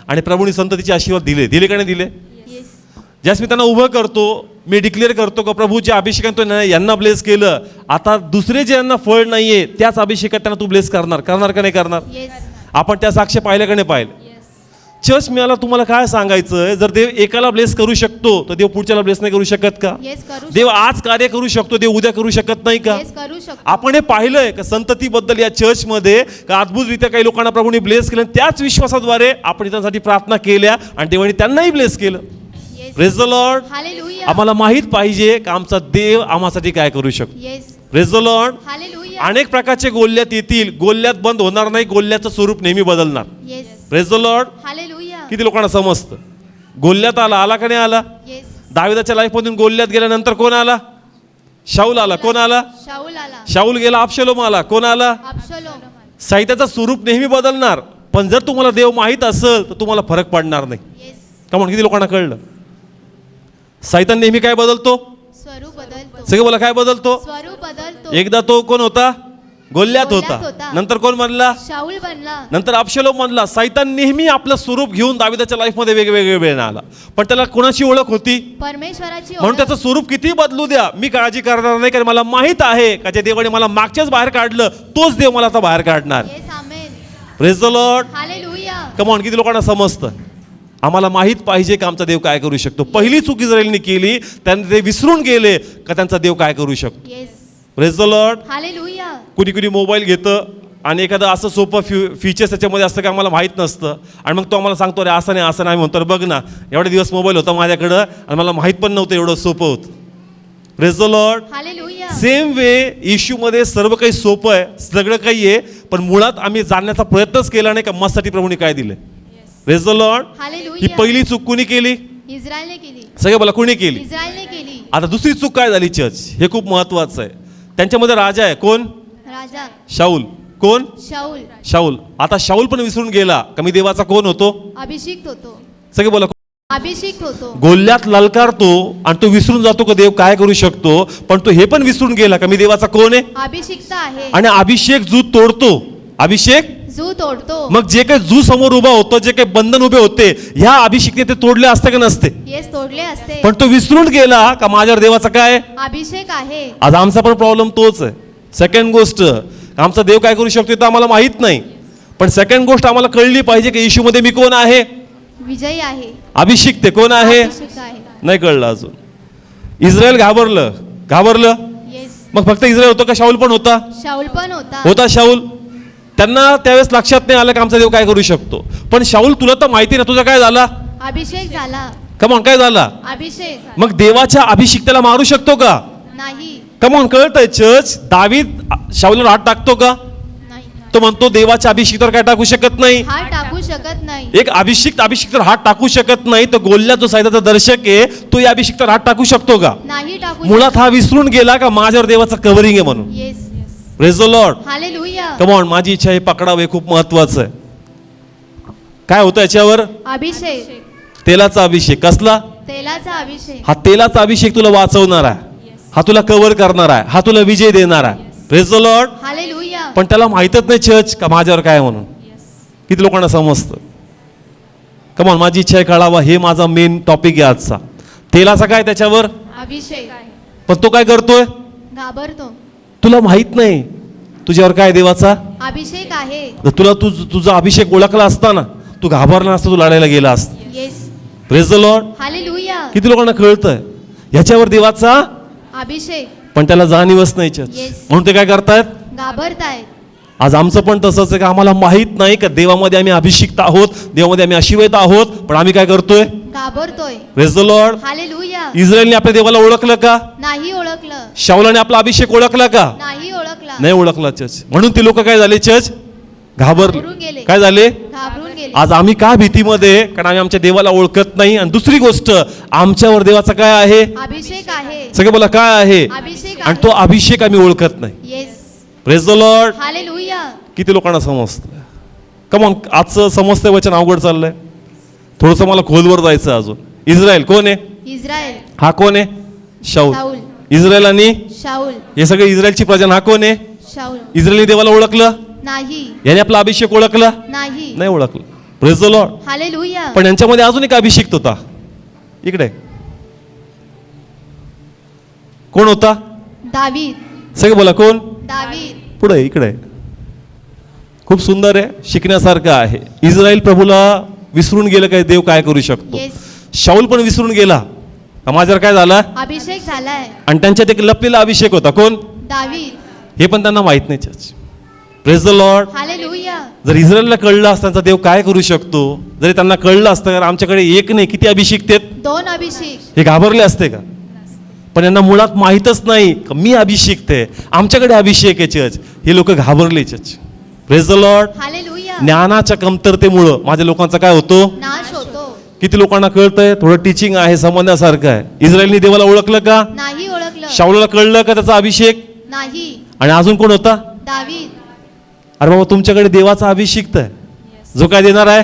आणि प्रभूने संततीचे आशीर्वाद दिले का नाही दिले? येस. ज्यास मी त्यांना उभं करतो, मी डिक्लेअर करतो का प्रभू ज्या अभिषेकात यांना ब्लेस केलं, आता दुसरे जे यांना फळ नाहीये त्याच अभिषेकात त्यांना तू ब्लेस करणार का नाही करणार? येस. आपण त्या साक्ष पाहिलं का नाही पाहिलं? चर्च मला तुम्हाला काय सांगायचं, जर देव एकाला ब्लेस करू शकतो तर देव पुढच्याला ब्लेस नाही करू शकत का? येस. करू देव आज कार्य करू शकतो, देव उद्या करू शकत नाही का? येस. करू शकतो. आपण हे पाहिलंय का संततीबद्दल या चर्चमध्ये का अद्भुतरित्या काही लोकांना प्रभूने ब्लेस केलं, त्याच विश्वासाद्वारे आपण त्यांसाठी प्रार्थना केल्या आणि देवाने त्यांनाही ब्लेस केलं. Yes. Praise the Lord. Hallelujah. आम्हाला माहित पाहिजे का आमचा देव आम्हासाठी काय करू शकतो. Yes. Praise the Lord. Hallelujah. अनेक प्रकारचे गोल्यात येतील, गोल्यात बंद होणार नाही, गोल्याचं स्वरूप नेहमी बदलणार. Yes. Praise the Lord. Hallelujah. किती लोकांना समजतं? गोल्यात आला का नाही आला? येस. दाविदाच्या लाईफ मधून गोल्यात गेल्यानंतर कोण आला? शाऊल आला. कोण आला? शाऊल आला. शाऊल गेला, अबशलोम आला. कोण आला? अबशलोम. साहित्याचं स्वरूप नेहमी बदलणार, पण जर तुम्हाला देव माहीत असेल तर तुम्हाला फरक पडणार नाही. येस. का म्हणून किती लोकांना कळलं? सैतान नेहमी काय बदलतो? स्वरूप बदलतो. सगळे बोला काय बदलतो? स्वरूप बदलतो. एकदा तो कोण होता? गोल्यात होता. होता. नंतर कोण बनला? शाऊल बनला. नंतर अबशलोम बनला. सैतान नेहमी आपलं स्वरूप घेऊन दाविदाच्या लाईफ मध्ये वेगवेगळे वेळ आला, पण त्याला कोणाची ओळख होती? परमेश्वराची म्हणून ओळख. त्याचं स्वरूप किती बदलू द्या, मी काळजी करणार नाही, कारण मला माहित आहे का ज्या देवाने मला मागच्याच बाहेर काढलं तोच देव मला आता बाहेर काढणार. Yes. Amen. Praise the Lord. Hallelujah. Come on. किती लोकांना समजतं? आम्हाला माहित पाहिजे का आमचा देव काय करू शकतो. पहिली चूक इस्रायलीने केली, त्यांनी ते विसरून गेले का त्यांचा देव काय करू शकतो. Yes. Praise the Lord. Hallelujah. कुणी कुणी मोबाईल घेतं आणि एखादं असं सोपं फीचर्स त्याच्यामध्ये असतं का आम्हाला माहीत नसतं, आणि मग तो आम्हाला सांगतो अरे असं नाही असं नाही. म्हणतो बघ ना एवढे दिवस मोबाईल होता माझ्याकडं आणि मला माहीत पण नव्हतं एवढं सोपं होतं. Praise the Lord. Hallelujah. Same way इश्यूमध्ये सर्व काही सोपं आहे, सगळं काही आहे, पण मुळात आम्ही जाणण्याचा प्रयत्नच केला नाही का मस्साठी प्रभूने काय दिलं. Praise the Lord. He hallelujah. पहिली चूक कुणी केली? इस्रायलने केली. सगळे बोला कुणी केली? इस्रायलने केली. आता दुसरी चूक काय झाली चर्च, हे खूप महत्वाचं आहे. त्यांच्यामध्ये राजा आहे कोण? राजा. शाऊल. कोण? शाऊल. शाऊल. आता शाऊल पण विसरून गेला का मी देवाचा कोण होतो. अभिषिक्त होतो. सगळे बोला अभिषिक्त होतो. गोल्यात ललकारतो आणि तो विसरून जातो का देव काय करू शकतो, पण तो हे पण विसरून गेला का मी देवाचा कोण आहे. अभिषिक्त आहे. आणि अभिषेक जो तोडतो, अभिषेक जू तोडतो. मग जे काही जू समोर उभा होतं, जे काही बंधन उभे होते, ह्या अभिषेकने ते तोडले असते का नसते? येस, तोडले असते. पण तो विसरून गेला का माझ्यावर देवाचा काय? अभिषेक आहे. आज आमचा पण प्रॉब्लेम तोच आहे. सेकंड गोष्ट, आमचा देव काय करू शकतो ते आम्हाला माहित नाही. पण सेकंड गोष्ट आम्हाला कळली पाहिजे की येशूमध्ये मी कोण आहे? विजयी आहे. अभिषिक्त आहे. कोण आहे? अभिषेक आहे. नाही कळलं अजून. इस्रायल घाबरलं. येस. मग फक्त इस्रायल होतं का शाऊल पण होता? शाऊल पण होता. होता शाऊल. त्यांना त्यावेळेस लक्षात नाही आलं की आमचा देव काय करू शकतो. पण शाऊल, तुला तर माहिती ना तुझा काय झाला? अभिषेक झाला. कमॉन, काय झाला? अभिषेक. मग देवाच्या अभिषिक्ताला मारू शकतो का? नाही. कमॉन, कळतंय चर्च? दावीद शाऊलला हात टाकतो का? नाही. तो म्हणतो देवाच्या अभिषिक्तावर काय टाकू शकत नाही. हात टाकू शकत नाही. एक अभिषिक्तावर हात टाकू शकत नाही. तो गोल्ल्या जो साहित्याचा दर्शक आहे, तो या अभिषिक्तावर हात टाकू शकतो का? नाही टाकू मुळात हा विसरून गेला का माझ्यावर देवाचं कव्हरिंग आहे म्हणून. Yes. Praise the Lord. Hallelujah. Come on, माझी इच्छा हे पकडावं, हे खूप महत्वाचं आहे. काय होतं याच्यावर? अभिषेक. तेलाचा अभिषेक. कसला? तेलाचा अभिषेक. हा तेलाचा अभिषेक तुला वाचवणार आहे, हा तुला कव्हर करणार आहे, हा तुला विजय देणार आहे. Praise the Lord. हालेलुया. पण त्याला माहितच नाही चर्च का माझ्यावर काय म्हणून. किती लोकांना समजतं? कम ऑन, माझी इच्छा आहे कळावा, हे माझा मेन टॉपिक आहे आजचा. तेलाचा काय त्याच्यावर? अभिषेक. पण तो काय करतोय? घाबरतो. तुला माहित नाही तुझ्यावर काय देवाचा अभिषेक आहे. जर तुला तुझा अभिषेक ओळखला असता ना, तू घाबरला नसता, तू लढायला गेला असता. Yes. Praise the Lord. Hallelujah. किती लोकांना कळतंय ह्याच्यावर देवाचा? अभिषेक. पण त्याला जाणीवच नाही चर्च. Yes. म्हणून ते काय करतायत? घाबरतायत. आज आमचं पण तसंच आहे का आम्हाला माहित नाही का देवामध्ये आम्ही अभिषिक्त आहोत, देवामध्ये आम्ही अशिवत आहोत, पण आम्ही काय करतोय? घाबरतोय. Praise the Lord. हालेलुया. इस्रायलने आपल्या देवाला ओळखलं का? नाही ओळखलं. शाऊलाने आपला अभिषेक ओळखला का? नाही ओळखला. नाही ओळखला चर्च. म्हणून ती लोक काय झाले चर्च? घाबरून घाबरले. गेले. काय झाले? घाबरून गेले. आज आम्ही का भीतीमध्ये? कारण आम्ही आमच्या देवाला ओळखत नाही. आणि दुसरी गोष्ट, आमच्यावर देवाचा काय आहे? अभिषेक आहे. सगळे बोला काय आहे? अभिषेक आणि तो आहे. अभिषेक आम्ही ओळखत नाही. Yes. Praise the Lord. Hallelujah. किती लोकांना समजतं? कमॉन, आजचं समजतंय वचन अवघड चाललंय. थोडंसं मला खोलवर जायचं अजून. इस्रायल कोण आहे? इस्रायल. हा कोण आहे? शाऊल. शाऊल. इस्रायल आणि शाऊल. हे सगळे इस्रायलची प्रजा. हा कोण आहे? शाऊल. इस्रायलने देवाला ओळखलं? नाही. याने आपला अभिषेक ओळखला? नाही. नाही ओळखलं. Praise the Lord. हालेलुया. पण यांच्यामध्ये अजून एक अभिषेक होता. इकडे कोण होता? दावीद. सगळे बोला कोण? दावीद. पुढे इकडे. खूप सुंदर आहे, शिकण्यासारखं आहे. इस्रायल प्रभूला विसरून गेलं काय देव काय करू शकतो. येस. शाऊल पण विसरून गेला. माझ्यावर काय झाला? अभिषेक झालाय. आणि त्यांच्यात एक लपलेला अभिषेक होता. कोण? दावीद. हे पण त्यांना माहित नाही church. Praise the Lord. Hallelujah. जर इस्रायलला कळलं असतं त्यांचा देव काय करू शकतो, जरी त्यांना कळलं असतं कारण आमच्याकडे एक नाही किती अभिषेक आहेत, 2 अभिषेक. हे घाबरले असते का? पण यांना मुळात माहीतच नाही का मी अभिषेक आहे, आमच्याकडे अभिषेक आहे चर्च. हे लोक घाबरले church. Praise the Lord. Hallelujah. ज्ञानाच्या कमतरतेमुळं माझ्या लोकांचा काय होतो? नाश होतो. किती लोकांना कळतंय? थोडं टीचिंग आहे, समजण्यासारखं आहे. इस्रायलनी देवाला ओळखलं का? नाही ओळखलं. शाऊलला कळलं का त्याचा अभिषेक? नाही. आणि अजून कोण होता? दावीद. अरे बाबा, तुमच्याकडे देवाचा अभिषेक आहे, जो काय देणार आहे?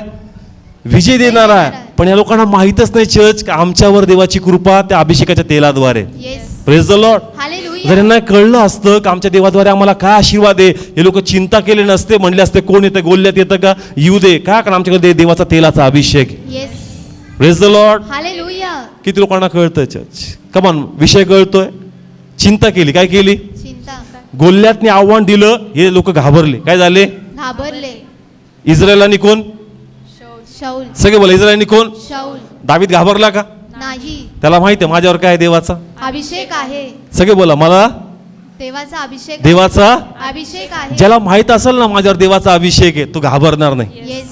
विजय देणार आहे. पण या लोकांना माहीतच नाही चर्च का आमच्यावर देवाची कृपा त्या अभिषेकाच्या तेलाद्वारे. Yes. Praise the Lord. Hallelujah. जर यांना कळलं असतं का आमच्या देवाद्वारे आम्हाला काय आशीर्वाद आहे, हे लोक चिंता केले नसते, म्हणले असते कोण येतं, गोल्ल्यात येतं का, येऊ दे का, कारण आमच्याकडे देवाचा तेलाचा अभिषेक. Yes. Praise the Lord. Hallelujah. किती लोकांना कळतंय चर्च? कमान, विषय कळतोय. चिंता केली. काय केली? चिंता. गोल्ल्यातनी आव्हान दिलं, हे लोक घाबरले. काय झाले? घाबरले. इस्रायलांनी कोण? शाऊल. सगळे बोला इस्रायलांनी कोण? शाऊल. दावीद घाबरला का? नाही. त्याला माहिती आहे माझ्यावर काय देवाचा. अभिषेक आहे. सगळे बोला मला देवाचा अभिषेक. देवाचा अभिषेक आहे. ज्याला माहित असेल ना माझ्यावर देवाचा अभिषेक आहे, तो घाबरणार नाही. Yes.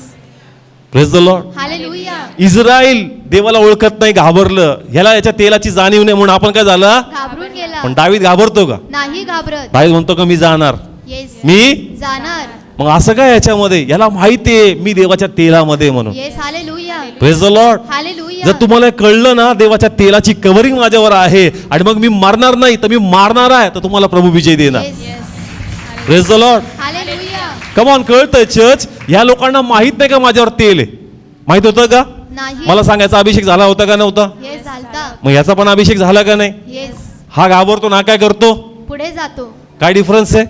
Praise the Lord. Hallelujah. Israel देवाला ओळखत नाही, घाबरलं. ह्याला याच्या तेलाची जाणीव नाही म्हणून आपण काय झालं? घाबरून गेला. पण दावीद घाबरतो का? नाही घाबरत. दावीद म्हणतो का मी जाणार, येस. मी जाणार. मग असं काय याच्यामध्ये? याला माहिती आहे मी देवाच्या तेलामध्ये म्हणून. Yes. Hallelujah. Praise the Lord. Hallelujah. जर तुम्हाला कळलं ना देवाच्या तेलाची कव्हरिंग माझ्यावर आहे आणि मग मी मारणार नाही तर मी मारणार आहे, तर तुम्हाला प्रभू विजय देणार. Yes. Praise the Lord. Hallelujah. Come on, कळतंय चर्च? ह्या लोकांना माहित नाही का माझ्यावर तेल आहे? माहित होतं का? नाही. मला सांगायचा अभिषेक झाला होता का नव्हता? येस झालता. मग याचा पण अभिषेक झाला का नाही? येस. हा घाबरतो ना, काय करतो? पुढे जातो. काय डिफरन्स आहे?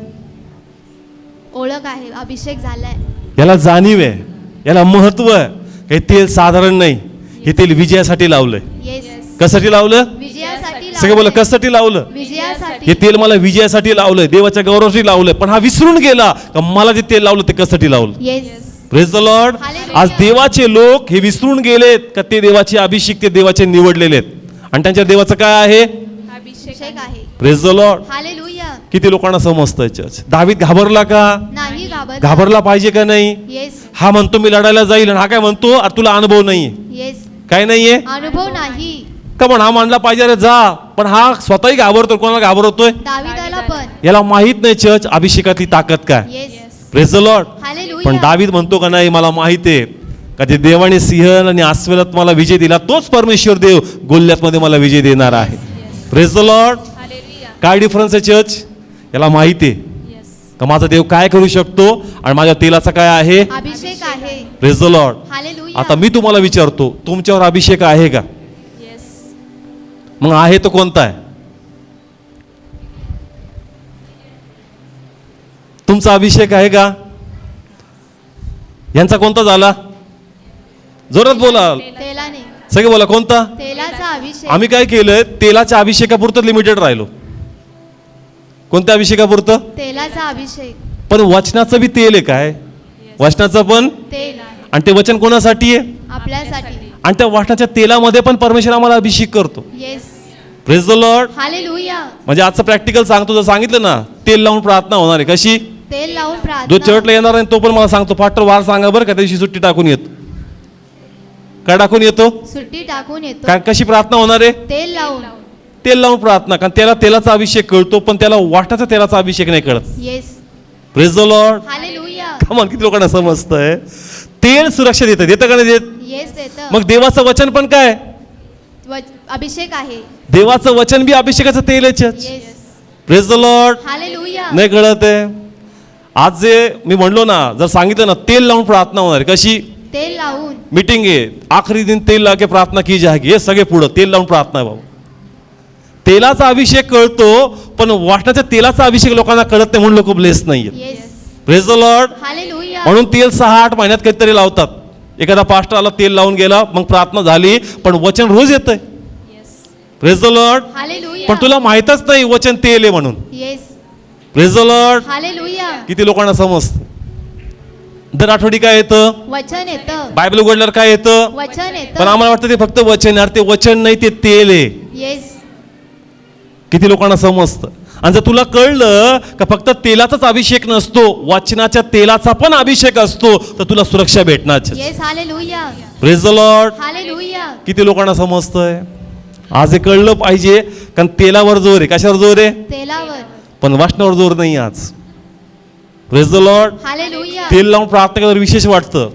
ओळख आहे. अभिषेक झालाय. याला जाणीव आहे, याला महत्व आहे. हे तेल साधारण नाही, हे तेल विजयासाठी लावलंय. येस. कशासाठी लावलं? विजयासाठी सगळे बोला, लावलंय. कशासाठी लावलं? विजयासाठी. हे तेल मला विजयासाठी लावलंय, देवाच्या गौरवासाठी लावलंय. पण हा विसरून गेला का मला जे तेल लावलं ते कशासाठी लावलं. Yes. Praise the Lord. Hallelujah. आज देवाचे लोक हे विसरून गेलेत का ते देवाचे अभिषेक, ते देवाचे निवडलेले आहेत. आणि त्यांच्या देवाचं काय आहे? अभिषेक आहे. Praise the Lord. हालेलुया. किती लोकांना समजतंय चर्च? दावीद घाबरला का? नाही घाबरला पाहिजे का नाही? येस. हा म्हणतो मी लढायला जाईल, आणि हा काय म्हणतो, अरे तुला अनुभव नाहीये. येस. काय नाहीये अनुभव नाही. का? पण हा मानला पाहिजे, अरे जा. पण हा स्वतःही घाबरतो. कोणाला घाबरतोय? दावीदाला पण. याला माहित नाही चर्च अभिषेकातली ताकद काय. Yes. Praise the Lord. Hallelujah. पण दावीद म्हणतो का नाही, मला माहित आहे का ते देवाने सिंहल आणि अस्वलात मला विजय दिला, तोच परमेश्वर देव गोल्यात मध्ये मला विजय देणार आहे. Praise the Lord. हालेलुया. काय डिफरन्स आहे चर्च? याला माहिती आहे येस. का माझा देव काय करू शकतो आणि माझ्या तेलाचा काय आहे. अभिषेक आहे. Praise the Lord. हालेलुया. आता मी तुम्हाला विचारतो, तुमच्यावर अभिषेक आहे का? येस. मग आहे तो कोणता आहे? तुमचा अभिषेक आहे का? यांचा कोणता झाला? जोरात बोला, तेलाने. सगळे बोला, कोणता? तेलाचा अभिषेक. आम्ही काय केलंय, तेलाच्या अभिषेकापुरतं लिमिटेड राहिलो. कोणत्या अभिषेकापुरतं? तेलाचा अभिषेक. पण वचनाचं बी तेल आहे काय? वचनाचं पण. तेल आणि ते वचन कोणासाठी आहे? आपल्यासाठी. आणि त्या वचनाच्या तेलामध्ये पण परमेश्वर आम्हाला अभिषेक करतो. Yes. Praise the Lord. Hallelujah. म्हणजे आजचं प्रॅक्टिकल सांगतो, जर सांगितलं ना, तेल लावून प्रार्थना होणार आहे. कशी? तेल लावून जो प्रार्थना. चर्चला येणार आहे तो पण मला सांगतो, फाटर वार सांगा बरं का, त्या दिवशी सुट्टी टाकून येतो. काय टाकून येतो? सुट्टी टाकून येतो. काय, कशी प्रार्थना होणार आहे? तेल लावून. तेल लावून प्रार्थना. कारण त्याला तेलाचा अभिषेक कळतो, पण त्याला वाटाचा तेलाचा अभिषेक नाही कळत. Yes. Praise the Lord. Hallelujah. कमाल, किती लोकांना समजतंय? तेल सुरक्षा देतं का नाही देत? येस देतं. मग देवाचं वचन पण काय? अभिषेक आहे. देवाचं वचन बी अभिषेकाचं तेल आहे. Yes. Praise the Lord. Hallelujah. नाही कळत आहे? आज जे मी म्हणलो ना, जर सांगितलं ना, तेल लावून प्रार्थना होणार आहे. कशी? तेल लावून. मीटिंग आहे, आखरी दिन तेल लाके प्रार्थना की जाएगी. हे सगळे पुढं तेल लावून प्रार्थना आहे. बाबा, तेलाचा अभिषेक कळतो, पण वाटण्याच्या तेलाचा अभिषेक लोकांना कळत नाही, म्हणून लोक ब्लेस नाहीये. Yes. Praise the Lord. Hallelujah. म्हणून तेल 6-8 महिन्यात कधीतरी लावतात. एखादा पास्टर आला, तेल लावून गेला, मग प्रार्थना झाली, पण वचन रोज येतंय. Yes. Praise the Lord. Hallelujah. पण तुला माहितच नाही वचन तेल आहे म्हणून. Yes. Praise the Lord. Hallelujah. किती लोकांना समजतं? दर आठवडी काय येतं? वचन येतं. बायबल उघडल्यावर काय येतं? वचन पण येतं. आम्हाला वाटतं ते फक्त वचन. यार, ते वचन नाही, ते तेल आहे. येस. किती लोकांना समजतं? आणि जर तुला कळलं का फक्त तेलाचाच अभिषेक नसतो, वचनाच्या तेलाचा पण अभिषेक असतो, तर तुला सुरक्षा भेटणार. Yes. Hallelujah. Praise the Lord. Hallelujah. किती लोकांना समजतंय? आज हे कळलं पाहिजे, कारण तेलावर जोर आहे. कशावर जोर आहे? तेलावर. पण वचनावर जोर नाही आज. Praise the Lord. हालेलुया. तेल लावून प्रार्थना केल्यावर विशेष वाटतं,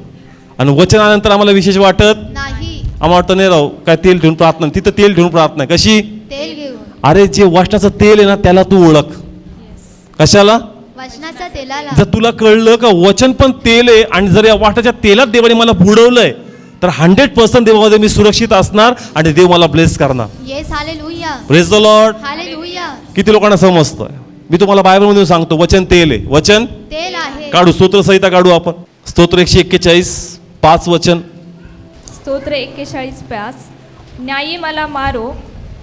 आणि वचनानंतर आम्हाला विशेष वाटत नाही. आम्हाला वाटतं नाही राव, काय तेल ठेवून प्रार्थना. तिथं तेल ठेवून प्रार्थना आहे. कशी? तेल घेऊन. अरे, जे वचनाचं तेल आहे ना, त्याला तू ओळख. कशाला? वचनाच्या तेलाला. जर तुला कळलं का वचन पण तेल आहे, आणि जर या वाटाच्या तेलात देवाने मला बुडवलंय, तर 100% देवामध्ये मी सुरक्षित असणार आणि देव मला ब्लेस करणार. Yes. Hallelujah. Praise the Lord. Hallelujah. किती लोकांना समजतंय? मी तुम्हाला बायबलमध्ये सांगतो, वचन तेल आहे. वचन तेल आहे. काढू, स्तोत्र संहिता काढू आपण. स्तोत्र 141 5 वचन. स्तोत्र 41:5. न्यायी मला मारो,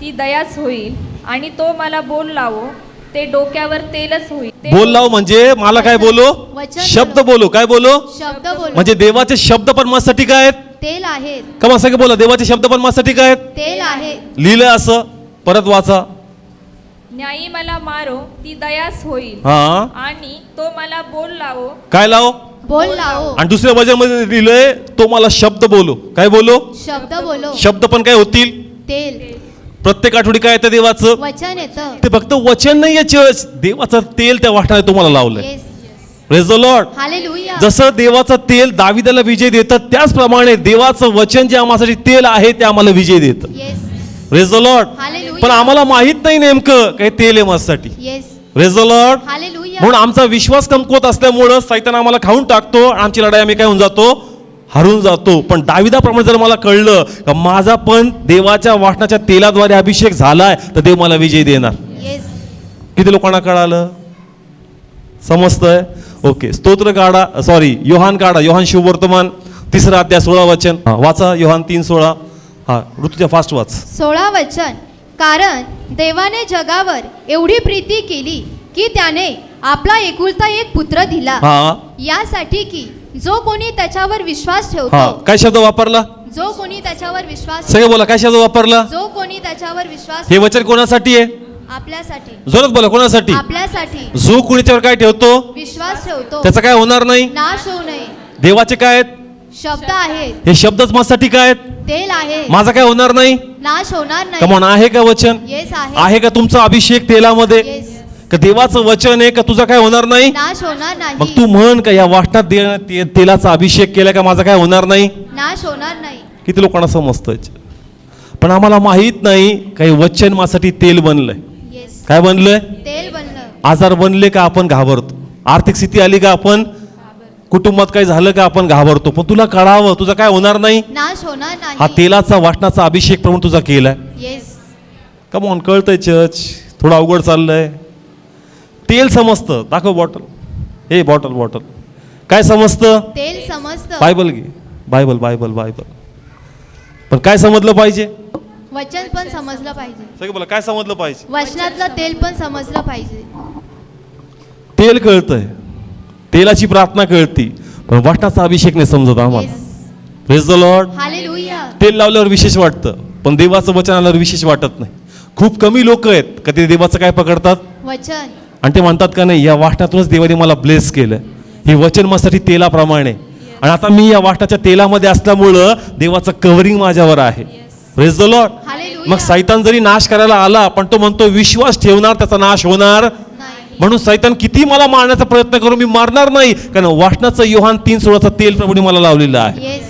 ती दयाच होईल, आणि तो मला बोल लावो, ते डोक्यावर तेलच होईल. बोल लाव म्हणजे मला काय बोलो? वचन शब्द बोलो. काय बोलो? शब्द बोल. म्हणजे देवाचे शब्द पण माझ्यासाठी काय आहेत? तेल आहेत. का मग सगळे बोला, देवाचे शब्द पण माझ्यासाठी काय आहेत? तेल आहे. लिहिलंय असं, परत वाचा. न्यायी मला मारो, ती दयाच होईल, हा, आणि तो मला बोल लावो. काय लाव? बोल लावो. आणि दुसऱ्या वचनामध्ये लिहिलंय, तो मला शब्द बोलो. काय बोलो? शब्द बोलो. शब्द पण काय होतील? तेल. प्रत्येक आठवडी काय येतं देवाचं? वचन येतं. ते फक्त वचन नाहीये चर्च, देवाचं तेल त्या वाटणाने तुम्हाला लावलंय. Yes. Praise the Lord. Hallelujah. जसं देवाचं तेल दाविदाला विजय देतं, त्याचप्रमाणे देवाचं वचन जे आम्हासाठी तेल आहे ते आम्हाला विजय देतं. Yes. Praise the Lord. Hallelujah. पण आम्हाला माहित नाही नेमकं काय तेल आहे माझ्यासाठी. Yes. Praise the Lord. Hallelujah. म्हणून आमचा विश्वास कमकुवत असल्यामुळं सैतान आम्हाला खाऊन टाकतो, आणि आमची लढाई आम्ही काय होऊन जातो? हरून जातो. पण दाविदाप्रमाणे जर मला कळलं का माझा पण देवाच्या वाटणाच्या तेलाद्वारे अभिषेक झालाय, तर देव मला विजय देणार. येस. किती लोकांना कळालं? समजतंय? ओके, स्तोत्र काढा, सॉरी योहान काढा, योहान शुभवर्तमान 3 अध्याय 16 वचन. वाचा योहान 3:16. हा, ऋतूच्या फास्ट वाच. 16 वचन. कारण देवाने जगावर एवढी प्रीती केली की त्याने आपला एकुलता एक पुत्र दिला, हा यासाठी की जो कोणी त्याच्यावर विश्वास हा, ठेवतो, काय शब्द वापरला? जो कोणी त्याच्यावर विश्वास सगळे बोला, काय शब्द वापरला? जो कोणी त्याच्यावर विश्वास हे वचन कोणासाठी आहे? आपल्यासाठी, जोरात बोला, कोणासाठी? आपल्यासाठी जो कुणीच्यावर काय ठेवतो विश्वास ठेवतो त्याचं काय होणार नाही. नाश होऊ नये. देवाचे काय आहेत? शब्द आहेत, हे शब्दच माझ्यासाठी काय आहेत? तेल आहे, माझा काय होणार नाही. नाश होणार नाही. कमॉन, आहे का वचन? येस आहे का तुमचा अभिषेक तेलामध्ये? येस, का देवाचं वचन आहे का तुझं काय होणार नाही? नाश होणार मग नाही. तू म्हण का या वाटणात तेलाचा अभिषेक केला का माझा काय होणार नाही? नाश होणार नाही. किती लोकांना समजतंय, पण आम्हाला माहित नाही काही वचन माझ्यासाठी तेल बनलंय. येस, काय बनलंय? तेल बनलं. आजार बनले का आपण घाबरतो, आर्थिक स्थिती आली का आपण, कुटुंबात काही झालं का आपण घाबरतो. पण तुला कळावं तुझं काय होणार नाही. नाश होणार हा नाही. तेलाचा वाटणाचा अभिषेक प्रभू तुझा केलाय. येस, कम ऑन, कळतंय चर्च? थोडं अवघड चाललंय. तेल समजतं, दाखव बॉटल. हे बॉटल काय समजतं? तेल समजतं. बायबल घे, बायबल. पण काय समजलं पाहिजे? वचन पण समजलं पाहिजे. सगळं बोला, काय समजलं पाहिजे? वचनातलं तेल पण समजलं पाहिजे. तेल कळतंय, तेलाची प्रार्थना कळती, पण वाटणाचा अभिषेक नाही समजत आम्हाला. Yes, praise the Lord. Hallelujah. तेल लावल्यावर विशेष वाटतं, पण देवाचं वचन आल्यावर विशेष वाटत नाही. खूप कमी लोक आहेत का ते देवाचं काय पकडतात वचन. आणि ते म्हणतात का नाही, या वाटणातूनच देवाने मला ब्लेस केलं. हे वचन माझ्यासाठी तेलाप्रमाणे, आणि आता मी या वाटणाच्या तेलामध्ये असल्यामुळं देवाचं कव्हरिंग माझ्यावर आहे. Praise the Lord. हालेलुया. मग सैतान जरी नाश करायला आला, पण तो म्हणतो विश्वास ठेवणार त्याचा नाश होणार. नाही. म्हणून सैतान किती मला मारण्याचा प्रयत्न करू, मी मारणार नाही, कारण वाटणाचं योहान 3:16 तेल प्रभूने मला लावलेलं आहे. Yes,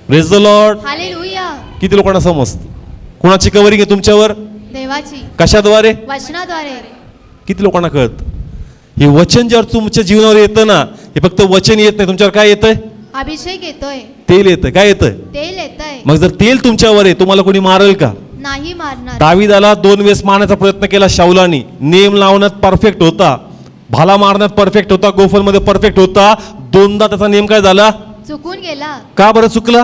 praise the Lord. Hallelujah. किती लोकांना समजतं? कोणाची कव्हरिंग आहे तुमच्यावर? देवाची, कशाद्वारे? वचनाद्वारे. किती लोकांना कळतं? हे वचन ज्यावर तुमच्या जीवनावर येतं ना, हे फक्त वचन येत नाही, तुमच्यावर काय येतंय? अभिषेक येतोय, तेल येतं. काय येतंय? तेल येतंय. मग जर तेल तुमच्यावर आहे, तुम्हाला कोणी मारेल का? नाही मारणार. दावीदाला 2 वेळेस मारण्याचा प्रयत्न केला शाऊलानी. नेम लावण्यात परफेक्ट होता, भाला मारण्यात परफेक्ट होता, गोफलमध्ये परफेक्ट होता. 2दा त्याचा नेम काय झाला? चुकून गेला. का बरं चुकला?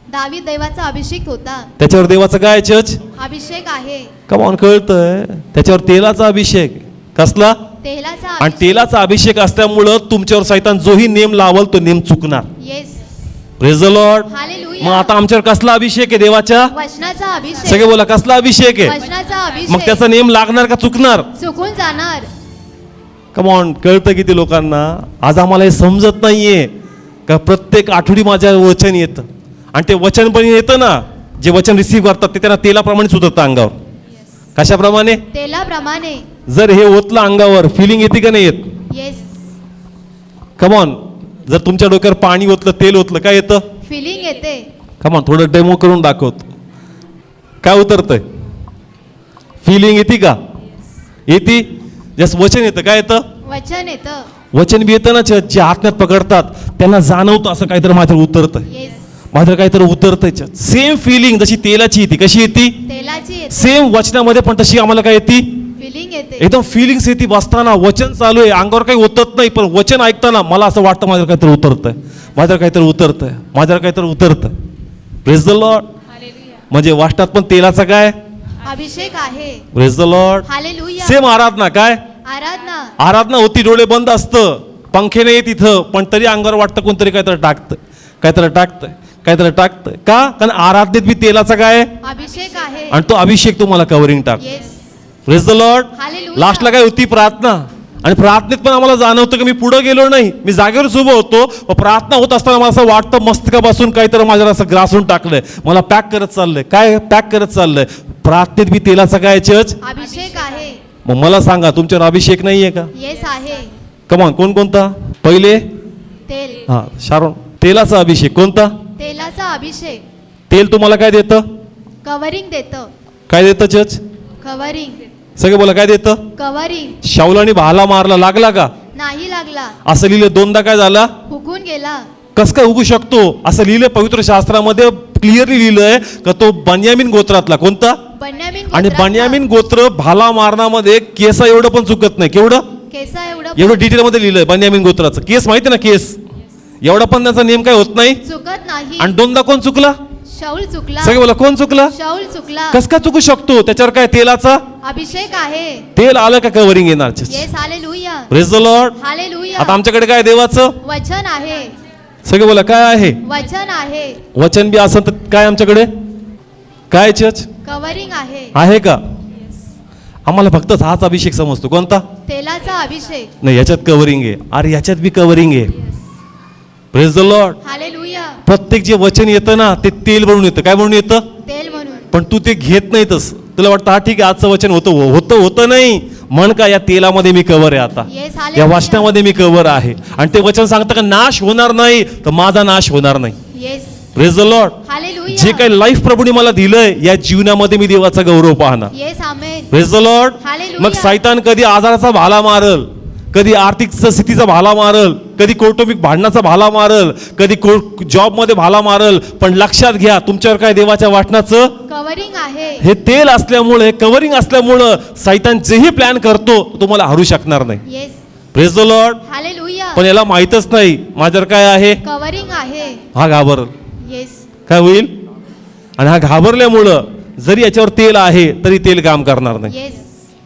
दावीद देवाचा अभिषेक होता. त्याच्यावर देवाचं काय चर्च? अभिषेक आहे. कमावून कळतंय? त्याच्यावर तेलाचा अभिषेक. कसला? तेलाचा आणि अभिषेक. तेलाचा अभिषेक असल्यामुळं तुमच्यावर सैतान जोही नेम लावल तो नेम चुकणार. Yes, praise the Lord. Hallelujah. मग आता आमच्यावर कसला अभिषेक आहे? देवाच्या. वचनाचा अभिषेक. सगळे बोला, कसला अभिषेक आहे? वचनाचा मग अभिषेक. त्याचा नेम लागणार का चुकणार? चुकून जाणार. कमॉन, कळतं किती लोकांना? आज आम्हाला हे समजत नाहीये का प्रत्येक आठवडी माझ्या वचन येतं, आणि ते वचन पण येतं ना, जे वचन रिसीव्ह करतात ते त्यांना तेलाप्रमाणेच उतरतं अंगावर. कशाप्रमाणे? तेलाप्रमाणे. जर हे ओतलं अंगावर, फिलिंग येते का नाही येत? येस, कमॉन, जर तुमच्या डोक्यावर पाणी ओतलं, तेल ओतलं, काय येतं? फिलिंग येते. कमॉन, थोडं डेमो करून दाखवतो. काय उतरतंय? फिलिंग येते का? येते. जसं वचन येतं, काय येतं? वचन येतं. वचन बी येतं ना, जे आत्म्यात पकडतात त्यांना जाणवतं असं काहीतरी माझ्यावर उतरतंय, येस, माझं काहीतरी उतरतंय. सेम फिलिंग जशी तेलाची येते, कशी येते? तेलाची येते. सेम वचनामध्ये पण तशी आम्हाला काय येते? फिलिंग येते. एकदम फिलिंग्स येते. बसताना वचन चालू आहे, अंगावर काही उतरत नाही, पण वचन ऐकताना मला असं वाटतं माझ्यावर काहीतरी उतरतंय, माझ्यावर काहीतरी उतरतंय, माझ्यावर काहीतरी उतरतंय. Praise the Lord. म्हणजे वाटतात पण तेलाचा काय? अभिषेक आहे. Praise the Lord. Hallelujah. Same आराधना. काय आराधना? आराधना होती, डोळे बंद असतं, पंखे नाही तिथं, पण तरी अंगावर वाटतं कोणतरी काहीतरी टाकतं, काहीतरी टाकतंय, काहीतरी टाकतंय. का? कारण आराधनेत बी तेलाचा काय? अभिषेक आहे. आणि तो अभिषेक तुम्हाला कव्हरिंग टाक. Yes, praise the Lord. Hallelujah. लास्टला काय होती? प्रार्थना. आणि प्रार्थनेत पण आम्हाला जाणवतं की मी पुढे गेलो नाही, मी जागेवरच उभं होतो, प्रार्थना होत असताना मला असं वाटतं मस्तकापासून काहीतरी माझ्यावर असं ग्रासून टाकलंय, मला पॅक करत चाललंय. काय पॅक करत चाललंय? प्रार्थनेत बी तेलाचा काय चर्च? अभिषेक आहे. मग मला सांगा, तुमच्यावर अभिषेक नाहीये का? येस आहे. कमान, कोणता? पहिले तेल. हा, शारोन. तेलाचा अभिषेक कोणता? तेलाचा अभिषेक. तेल तुम्हाला काय देतं? कव्हरिंग देतं. काय देतं चर्च? कव्हरिंग. सगळे बोला, काय देतं? कव्हरिंग. शाऊलाने भाला मारला, लागला का? नाही लागला. असं लिहिलं. 2दा काय झाला? हुकून गेला. कसं काय उगू शकतो? असं लिहिलं पवित्र शास्त्रामध्ये, क्लिअरली लिहिलंय का तो बन्यामीन गोत्रातला. कोणता? बन्यामीन आणि गोत्रातला. बन्यामीन गोत्र भाला मारण्यामध्ये केसा एवढं पण चुकत नाही. केवढं? केसा एवढं डिटेलमध्ये लिहिलंय बन्यामीन गोत्राचं. केस माहिती ना, केस एवढा पण त्याचा नेम काय होत नाही. चुकत नाही. आणि दोनदा कोण चुकला? शाऊल चुकला. सगळे बोला, कोण चुकला? शाऊल चुकला. कस काय चुकू शकतो? त्याच्यावर काय तेलाचा अभिषेक आहे. तेल आलं का कव्हरिंग येणार. Yes, hallelujah. Praise the Lord. Hallelujah. आता आमच्याकडे काय देवाचं वचन आहे. सगळे बोला, काय आहे? वचन आहे. वचन बी असं तर काय आमच्याकडे काय चर्च कवरिंग आहे. आहे का? आम्हाला फक्त हाच अभिषेक समजतो. कोणता? तेलाचा अभिषेक. नाही, याच्यात कव्हरिंग आहे. अरे याच्यात बी कव्हरिंग आहे. Praise the Lord. हालेलुया. प्रत्येक जे वचन येतं ना ते तेल बनून येतं. काय बनून येतं? तेल म्हणून. पण तू ते घेत नाही. तसं तुला वाटतं हा ठीक आहे आजचं वचन होतं नाही. म्हण का या तेलामध्ये मी कव्हर आहे. आता येस, या हालेलुया. वाचनामध्ये मी कव्हर आहे. आणि ते वचन सांगतं का नाश होणार नाही, तर माझा नाश होणार नाही. Yes, praise the Lord. Hallelujah. जे काही लाईफ प्रभूने मला दिलंय या जीवनामध्ये मी देवाचा गौरव पाहणार. Yes, amen. Praise the Lord. Hallelujah. मग सैतान कधी आजाराचा भाला मारल, कधी आर्थिक स्थितीचा भाला मारल, कधी कौटुंबिक भांडणाचा भाला मारल, कधी जॉबमध्ये भाला मारल, पण लक्षात घ्या तुमच्यावर काय देवाच्या वाटणाचं कवरिंग आहे. हे तेल असल्यामुळे, कव्हरिंग असल्यामुळं सैतान जेही प्लॅन करतो तो तुम्हाला हरू शकणार नाही. Yes, praise the Lord. Hallelujah. पण याला माहीतच नाही माझ्यावर काय आहे. कवरिंग आहे. हा घाबरल. येस, काय होईल? आणि हा घाबरल्यामुळं जरी याच्यावर तेल आहे तरी तेल काम करणार नाही. Yes,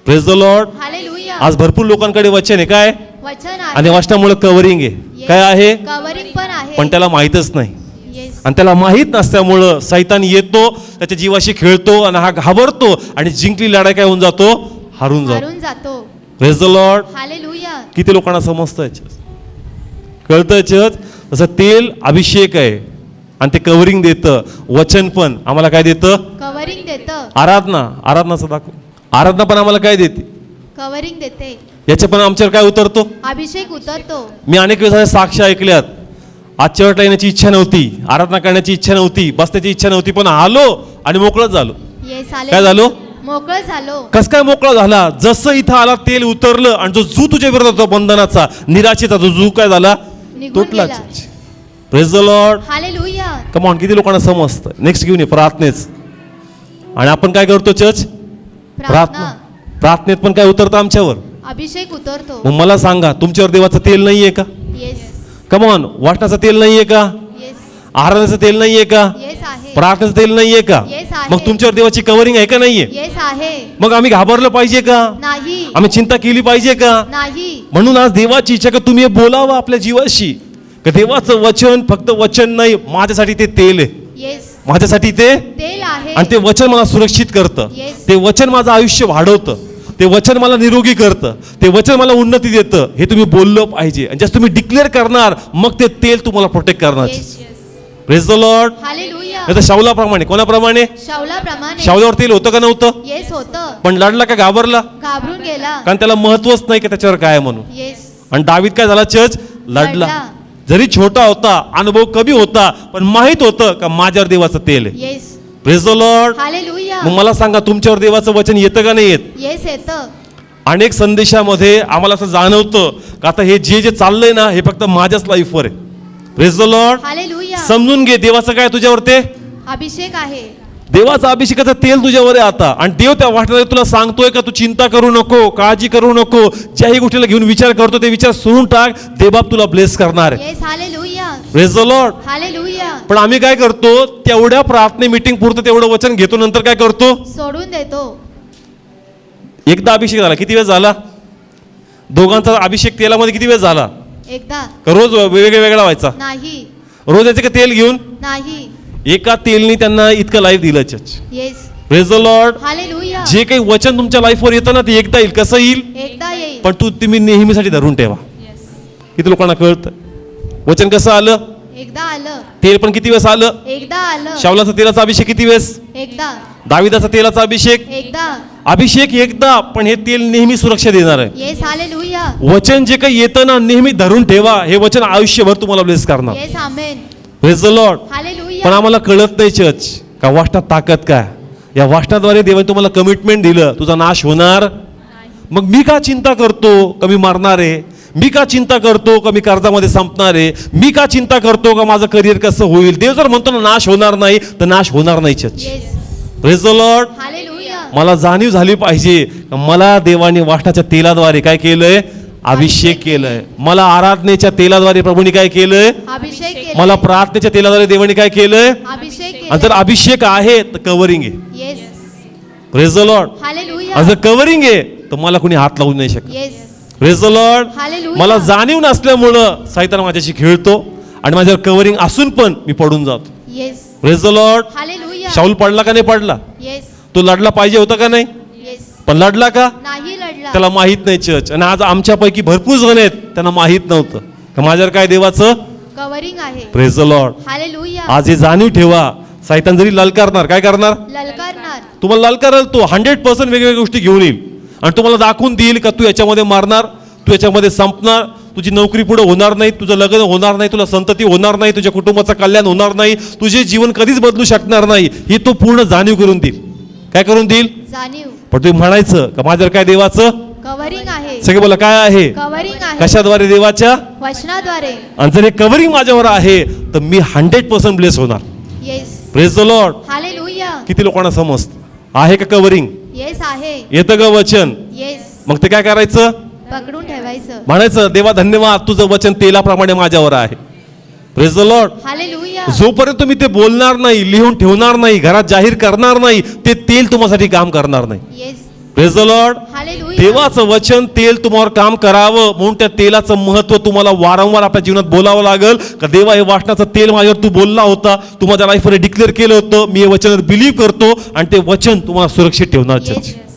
praise the Lord. Hallelujah. आज भरपूर लोकांकडे वचन आहे काय, वचन आणि आहे. वचनामुळे कव्हरिंग आहे. येस. काय आहे? कवरिंग पण आहे. पण त्याला माहीतच नाही. येस, आणि त्याला माहीत नसल्यामुळं सैतान येतो, त्याच्या जीवाशी खेळतो आणि हा घाबरतो आणि जिंकली लढाई काय होऊन जातो, हारून जातो. हारून जातो. Praise the Lord. हालेलुया. किती लोकांना समजतं याच्यात, कळतं याच्यात. तसं तेल अभिषेक आहे आणि ते कव्हरिंग देतं. वचन पण आम्हाला काय देतं? कवरिंग देतं. आराधनाचं दाखव. आराधना पण आम्हाला काय देते? कवरिंग देते. याच्या पण आमच्यावर काय उतरतो? अभिषेक उतरतो. मी अनेक वेळेस साक्ष ऐकल्यात. आजच्या वेळेला येण्याची इच्छा नव्हती, आराधना करण्याची इच्छा नव्हती, बसण्याची इच्छा नव्हती, पण आलो आणि मोकळंच झालो. येस, काय झालो? मोकळं झालो. कस काय मोकळा झाला? जसं इथं आला तेल उतरलं आणि जो जू तुझ्या विरोधात होता बंधनाचा, निराशेचा जो जू काय झाला? निघून तुटला. गेला. Praise the Lord. Hallelujah. Come on, किती लोकांना समजतं? नेक्स्ट घेऊन ये प्रार्थनेच. आणि आपण काय करतो चर्च? प्रार्थना. प्रार्थनेत पण काय उतरतं आमच्यावर? अभिषेक उतरतो. मग मला सांगा तुमच्यावर देवाचं तेल नाहीये का? येस, कम ऑन, वाटण्याचं तेल नाहीये का? येस, आहाराचं तेल नाहीये का? येस आहे. प्रार्थनेचं तेल नाहीये का? येस आहे. मग तुमच्यावर देवाची कव्हरिंग आहे का नाहीये? येस आहे. मग आम्ही घाबरलं पाहिजे का? नाही. आम्ही चिंता केली पाहिजे का? नाही. म्हणून आज देवाची इच्छा का तुम्ही हे बोलावं आपल्या जीवाशी, का देवाचं वचन फक्त वचन नाही, माझ्यासाठी ते तेल आहे. येस, माझ्यासाठी ते तेल आहे. आणि ते वचन मला सुरक्षित करतं. Yes. ते वचन माझं आयुष्य वाढवतं. ते वचन मला निरोगी करतं. ते वचन मला उन्नती देतं. हे तुम्ही बोललं पाहिजे. आणि जस्ट तुम्ही डिक्लेअर करणार मग ते तेल तुम्हाला प्रोटेक्ट करणार. Yes. Praise the Lord. Hallelujah. नाही तर शाऊलाप्रमाणे, कोणाप्रमाणे? शाऊलाप्रमाणे. शाऊलावर तेल होतं का नव्हतं? येस होतं. पण लढला का घाबरला? घाबरून गेला. कारण त्याला महत्वच नाही की त्याच्यावर काय आहे म्हणून. येस, आणि दावीद काय झाला चर्च? लढला. लढला. जरी छोटा होता, अनुभव कमी होता, पण माहित होतं का माझ्यावर देवाचं तेल आहे. Yes. Praise the Lord. Hallelujah. मग मला सांगा तुमच्यावर देवाचं वचन येतं का नाही येत? येस येतं. अनेक संदेशामध्ये आम्हाला असं जाणवतं का आता हे जे चाललंय ना हे फक्त माझ्याच लाईफवर आहे. Praise the Lord. हालेलुया. समजून घे देवाचं काय तुझ्यावर ते अभिषेक आहे. देवाचा अभिषेकाचं तेल तुझ्यावर आहे आता. आणि देव त्या वाटणारे तुला सांगतोय का तू चिंता करू नको, काळजी करू नको, ज्याही गोष्टीला घेऊन विचार करतो ते विचार सोडून टाक, देवबाप तुला ब्लेस करणार आहे. Yes, hallelujah. Praise the Lord. Hallelujah. पण आम्ही काय करतो तेवढ्या प्रार्थने मीटिंग पुरतं तेवढं वचन घेतो, नंतर काय करतो? सोडून देतो. एकदा अभिषेक झाला, किती वेळ झाला? दोघांचा अभिषेक तेलामध्ये किती वेळ झाला? एकदा. का रोज वेगळा व्हायचा? नाही. रोज याचे का तेल घेऊन? नाही. एका तेलनी त्यांना इतकं लाईफ दिलं church. Yes. Praise the Lord. Hallelujah. जे काही वचन तुमच्या लाईफवर येतं ना ते एकदा येईल. कसं येईल? एकदा येईल. पण तुम्ही नेहमीसाठी धरून ठेवा. किती लोकांना कळतं वचन कसं आलं? एकदा आलं. तेल पण किती वेळेस आलं? एकदा आलं. शाऊलाचा तेलाचा अभिषेक किती वेळेस? एकदा. दाविदाचा तेलाचा अभिषेक एकदा. अभिषेक एकदा, पण हे तेल नेहमी सुरक्षा देणार आहे. Yes, hallelujah. वचन जे काही येतं ना नेहमी धरून ठेवा. हे वचन आयुष्यभर तुम्हाला ब्लेस करणार. Yes, amen. Praise the Lord. Hallelujah. पण आम्हाला कळत नाही चर्च का वाचनात ताकद काय. या वाचनाद्वारे देवाने तुम्हाला कमिटमेंट दिलं तुझा नाश होणार. मग मी का चिंता करतो का मी मरणार आहे? मी का चिंता करतो का मी कर्जामध्ये संपणार आहे? मी का चिंता करतो का माझं करिअर कसं होईल? देव जर म्हणतो ना नाश होणार नाही तर नाश होणार नाही church. Yes. Praise the Lord. Hallelujah. मला जाणीव झाली पाहिजे का मला देवाने वाटण्याच्या तेलाद्वारे काय केलंय? अभिषेक केलंय. मला आराधनेच्या तेलाद्वारे प्रभूने काय केलंय? अभिषेक केले. मला प्रार्थनेच्या तेलाद्वारे देवाने काय केलंय? अभिषेक आणि जर केले. अभिषेक आहे तर कव्हरिंग आहे. Yes. Praise the Lord. Hallelujah. आणि जर कव्हरिंग आहे तर मला कोणी हात लावू नाही शकत. Yes. Praise the Lord. Hallelujah. मला जाणीव नसल्यामुळं सैतान माझ्याशी खेळतो आणि माझ्यावर कव्हरिंग असून पण मी पडून जातो. Yes. Praise the Lord. Hallelujah. शाऊल पडला का नाही पडला? येस. तो लढला पाहिजे होता का नाही? येस. पण लढला का? नाही लढला. त्याला माहित नाही चर्च. आणि आज आमच्यापैकी भरपूर जण आहेत त्यांना माहित नव्हतं का माझ्यावर काय देवाचं कव्हरिंग आहे. Praise the Lord. हालेलुया. आज हे जाणीव ठेवा. सैतान जरी ललकारणार, काय करणार? ललकारणार. तुम्हाला ललकारल तो 100% वेगवेगळ्या गोष्टी घेऊन येईल आणि तुम्हाला दाखवून देईल का तू याच्यामध्ये मारणार, तू याच्यामध्ये संपणार, तुझी नोकरी पुढे होणार नाही, तुझं लग्न होणार नाही, तुला संतती होणार नाही, तुझ्या कुटुंबाचं कल्याण होणार नाही, तुझे जीवन कधीच बदलू शकणार नाही, ही तो पूर्ण जाणीव करून देईल. काय करून देईल? जाणीव. पण तुम्ही म्हणायचं का माझ्यावर काय देवाचं कव्हरिंग आहे. सगळे बोला काय आहे? कव्हरिंग आहे. कशाद्वारे? देवाच्या वचनाद्वारे. आणि जर हे कव्हरिंग माझ्यावर आहे तर मी 100% ब्लेस होणार. Yes. Praise the Lord. Hallelujah. किती लोकांना समजतं आहे का कव्हरिंग? येस आहे. येतं का वचन? येस. मग ते काय करायचं? पकडून ठेवायचं. म्हणायचं देवा धन्यवाद, तुझं वचन तेलाप्रमाणे माझ्यावर आहे. Praise the Lord. हालेलुया. जोपर्यंत तुम्ही ते बोलणार नाही, लिहून ठेवणार नाही, घरात जाहीर करणार नाही, ते तेल तुम्हासाठी काम करणार नाही. Yes. Praise the Lord. Hallelujah. देवाचं वचन तेल तुम्हावर काम करावं म्हणून त्या तेलाचं महत्व तुम्हाला वारंवार आपल्या जीवनात बोलावं लागेल का देवा हे वासनाचं तेल माझ्यावर तू बोलला होता, तू माझ्या लाईफमध्ये डिक्लेअर केलं होतं, मी हे वचनात बिलीव्ह करतो आणि ते वचन तुम्हाला सुरक्षित ठेवणार. Church. Yes.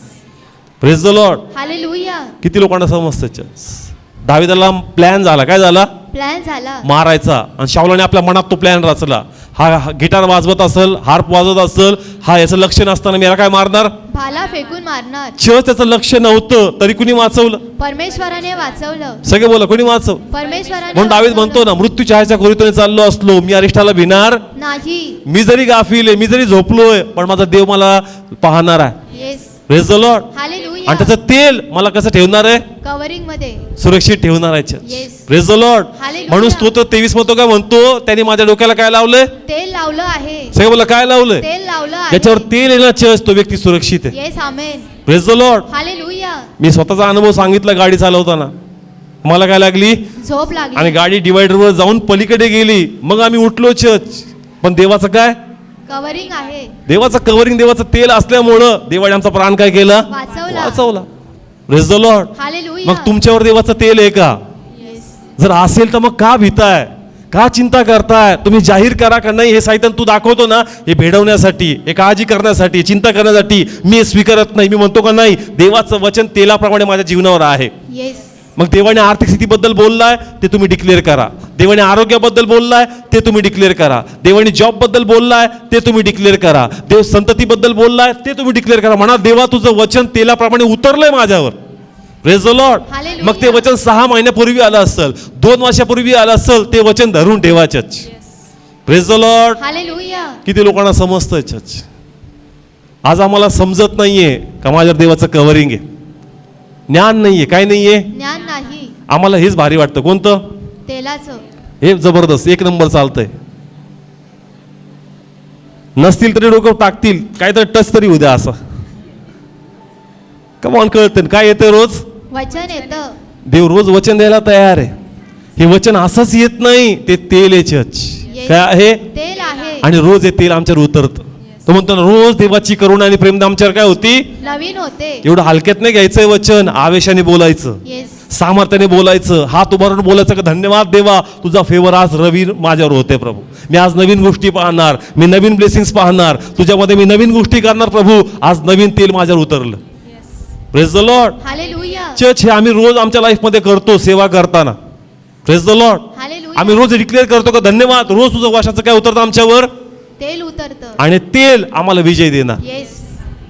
Praise the Lord. Hallelujah. किती लोकांना समजतं चर्च? दाविदाला प्लॅन झाला. काय झाला? प्लॅन झाला. मारायचा. आणि शाऊलाने आपल्या मनात तो प्लॅन रचला. हा गिटार वाजवत असेल, हार्प वाजवत असेल, हा याचं लक्ष नसताना मी याला काय मारणार? भाला फेकून मारणार. त्याचं लक्ष नव्हतं तरी कुणी वाचवलं? परमेश्वराने वाचवलं. सगळे बोला कोणी वाचव? परमेश्वराने. म्हणून दावीद म्हणतो ना, मृत्यूच्या ह्याच्या खोलीतून चाललो असलो मी अरिष्ठाला भिणार नाही. मी जरी गाफील आहे, मी जरी झोपलोय, पण माझा देव मला पाहणार आहे. Yes. Praise the Lord. Hallelujah. आणि त्याचं तेल मला कसं ठेवणार आहे? कव्हरिंग मध्ये. सुरक्षित ठेवणार आहे. Yes. Praise the Lord. Hallelujah. म्हणून स्तोत्र 23 म्हणतो काय म्हणतो? त्याने माझ्या डोक्याला काय लावलंय? तेल लावलं आहे. सगळं बोला काय लावलंय? तेल लावलं आहे. ज्याच्यावर तेल येणार चर्च तो व्यक्ती सुरक्षित आहे. Yes. Amen. Praise the Lord. Hallelujah. मी स्वतःचा अनुभव सांगितला गाडी चालवताना. मला काय लागली? झोप लागली. आणि गाडी डिवायडरवर जाऊन पलीकडे गेली. मग आम्ही उठलो चर्च. पण देवाचं काय? कव्हरिंग आहे. देवाचं कव्हरिंग, देवाचं तेल असल्यामुळं देवाने आमचा प्राण काय केला? वाचवला. Praise the Lord. हालेलुया. मग तुमच्यावर देवाचं तेल आहे का? येस. जर असेल तर मग का भीताय? का चिंता करताय? तुम्ही जाहीर करा का नाही? हे सैतान तू दाखवतो ना, हे भेडवण्यासाठी, हे काळजी करण्यासाठी, चिंता करण्यासाठी. मी हे स्वीकारत नाही. मी म्हणतो का नाही, देवाचं वचन तेलाप्रमाणे माझ्या जीवनावर आहे. येस. मग देवाने आर्थिक स्थितीबद्दल बोललाय ते तुम्ही डिक्लेअर करा. देवाने आरोग्याबद्दल बोललाय ते तुम्ही डिक्लेअर करा. देवाने जॉबबद्दल बोललाय ते तुम्ही डिक्लेअर करा. देव संततीबद्दल बोललाय ते तुम्ही डिक्लेअर करा. म्हणा देवा तुझं वचन तेलाप्रमाणे उतरलंय माझ्यावर. Praise the Lord. Hallelujah. मग ते वचन 6 महिन्यापूर्वी आलं असेल, 2 वर्षापूर्वी आलं असेल, ते वचन धरून ठेवायचं. Praise the Lord. हालेलुया. किती लोकांना समजतंय चर्च? आज आम्हाला समजत नाहीये का माझ्यावर देवाचं कव्हरिंग आहे. ज्ञान नाहीये. काय नाहीये? ज्ञान नाही. आम्हाला हेच भारी वाटतं. कोणतं? तेलाचं. हे जबरदस्त, एक नंबर चालतंय. नसतील तरी डोकं टाकतील, काहीतरी टच तरी उद्या असं. कमॉन, कळतं काय येतं रोज? वचन येतं. देव रोज वचन द्यायला तयार आहे. हे वचन असंच येत नाही, ते तेल आहे चर्च. काय आहे? तेल आहे. आणि रोज हे तेल आमच्यावर उतरतं. तो म्हणतो ना, रोज देवाची करुणा आणि प्रेम आमच्यावर काय होती? नवीन होते. एवढं हलक्यात नाही घ्यायचंय वचन. आवेशाने बोलायचं, येस. सामर्थ्याने बोलायचं, हात उभारून बोलायचं का धन्यवाद देवा, तुझा फेवर आज रवी माझ्यावर होते प्रभू. मी आज नवीन गोष्टी पाहणार, मी नवीन ब्लेसिंग्स पाहणार, तुझ्यामध्ये मी नवीन गोष्टी करणार प्रभू. आज नवीन तेल माझ्यावर उतरलं. Praise the Lord. Hallelujah. Church हे आम्ही रोज आमच्या लाईफमध्ये करतो सेवा करताना. Praise the Lord. हालेलुया. आम्ही रोज डिक्लेअर करतो का धन्यवाद, रोज तुझं वर्षाचं काय उतरतं आमच्यावर, तेल उतरतं. आणि तेल आम्हाला विजय देणार. Yes.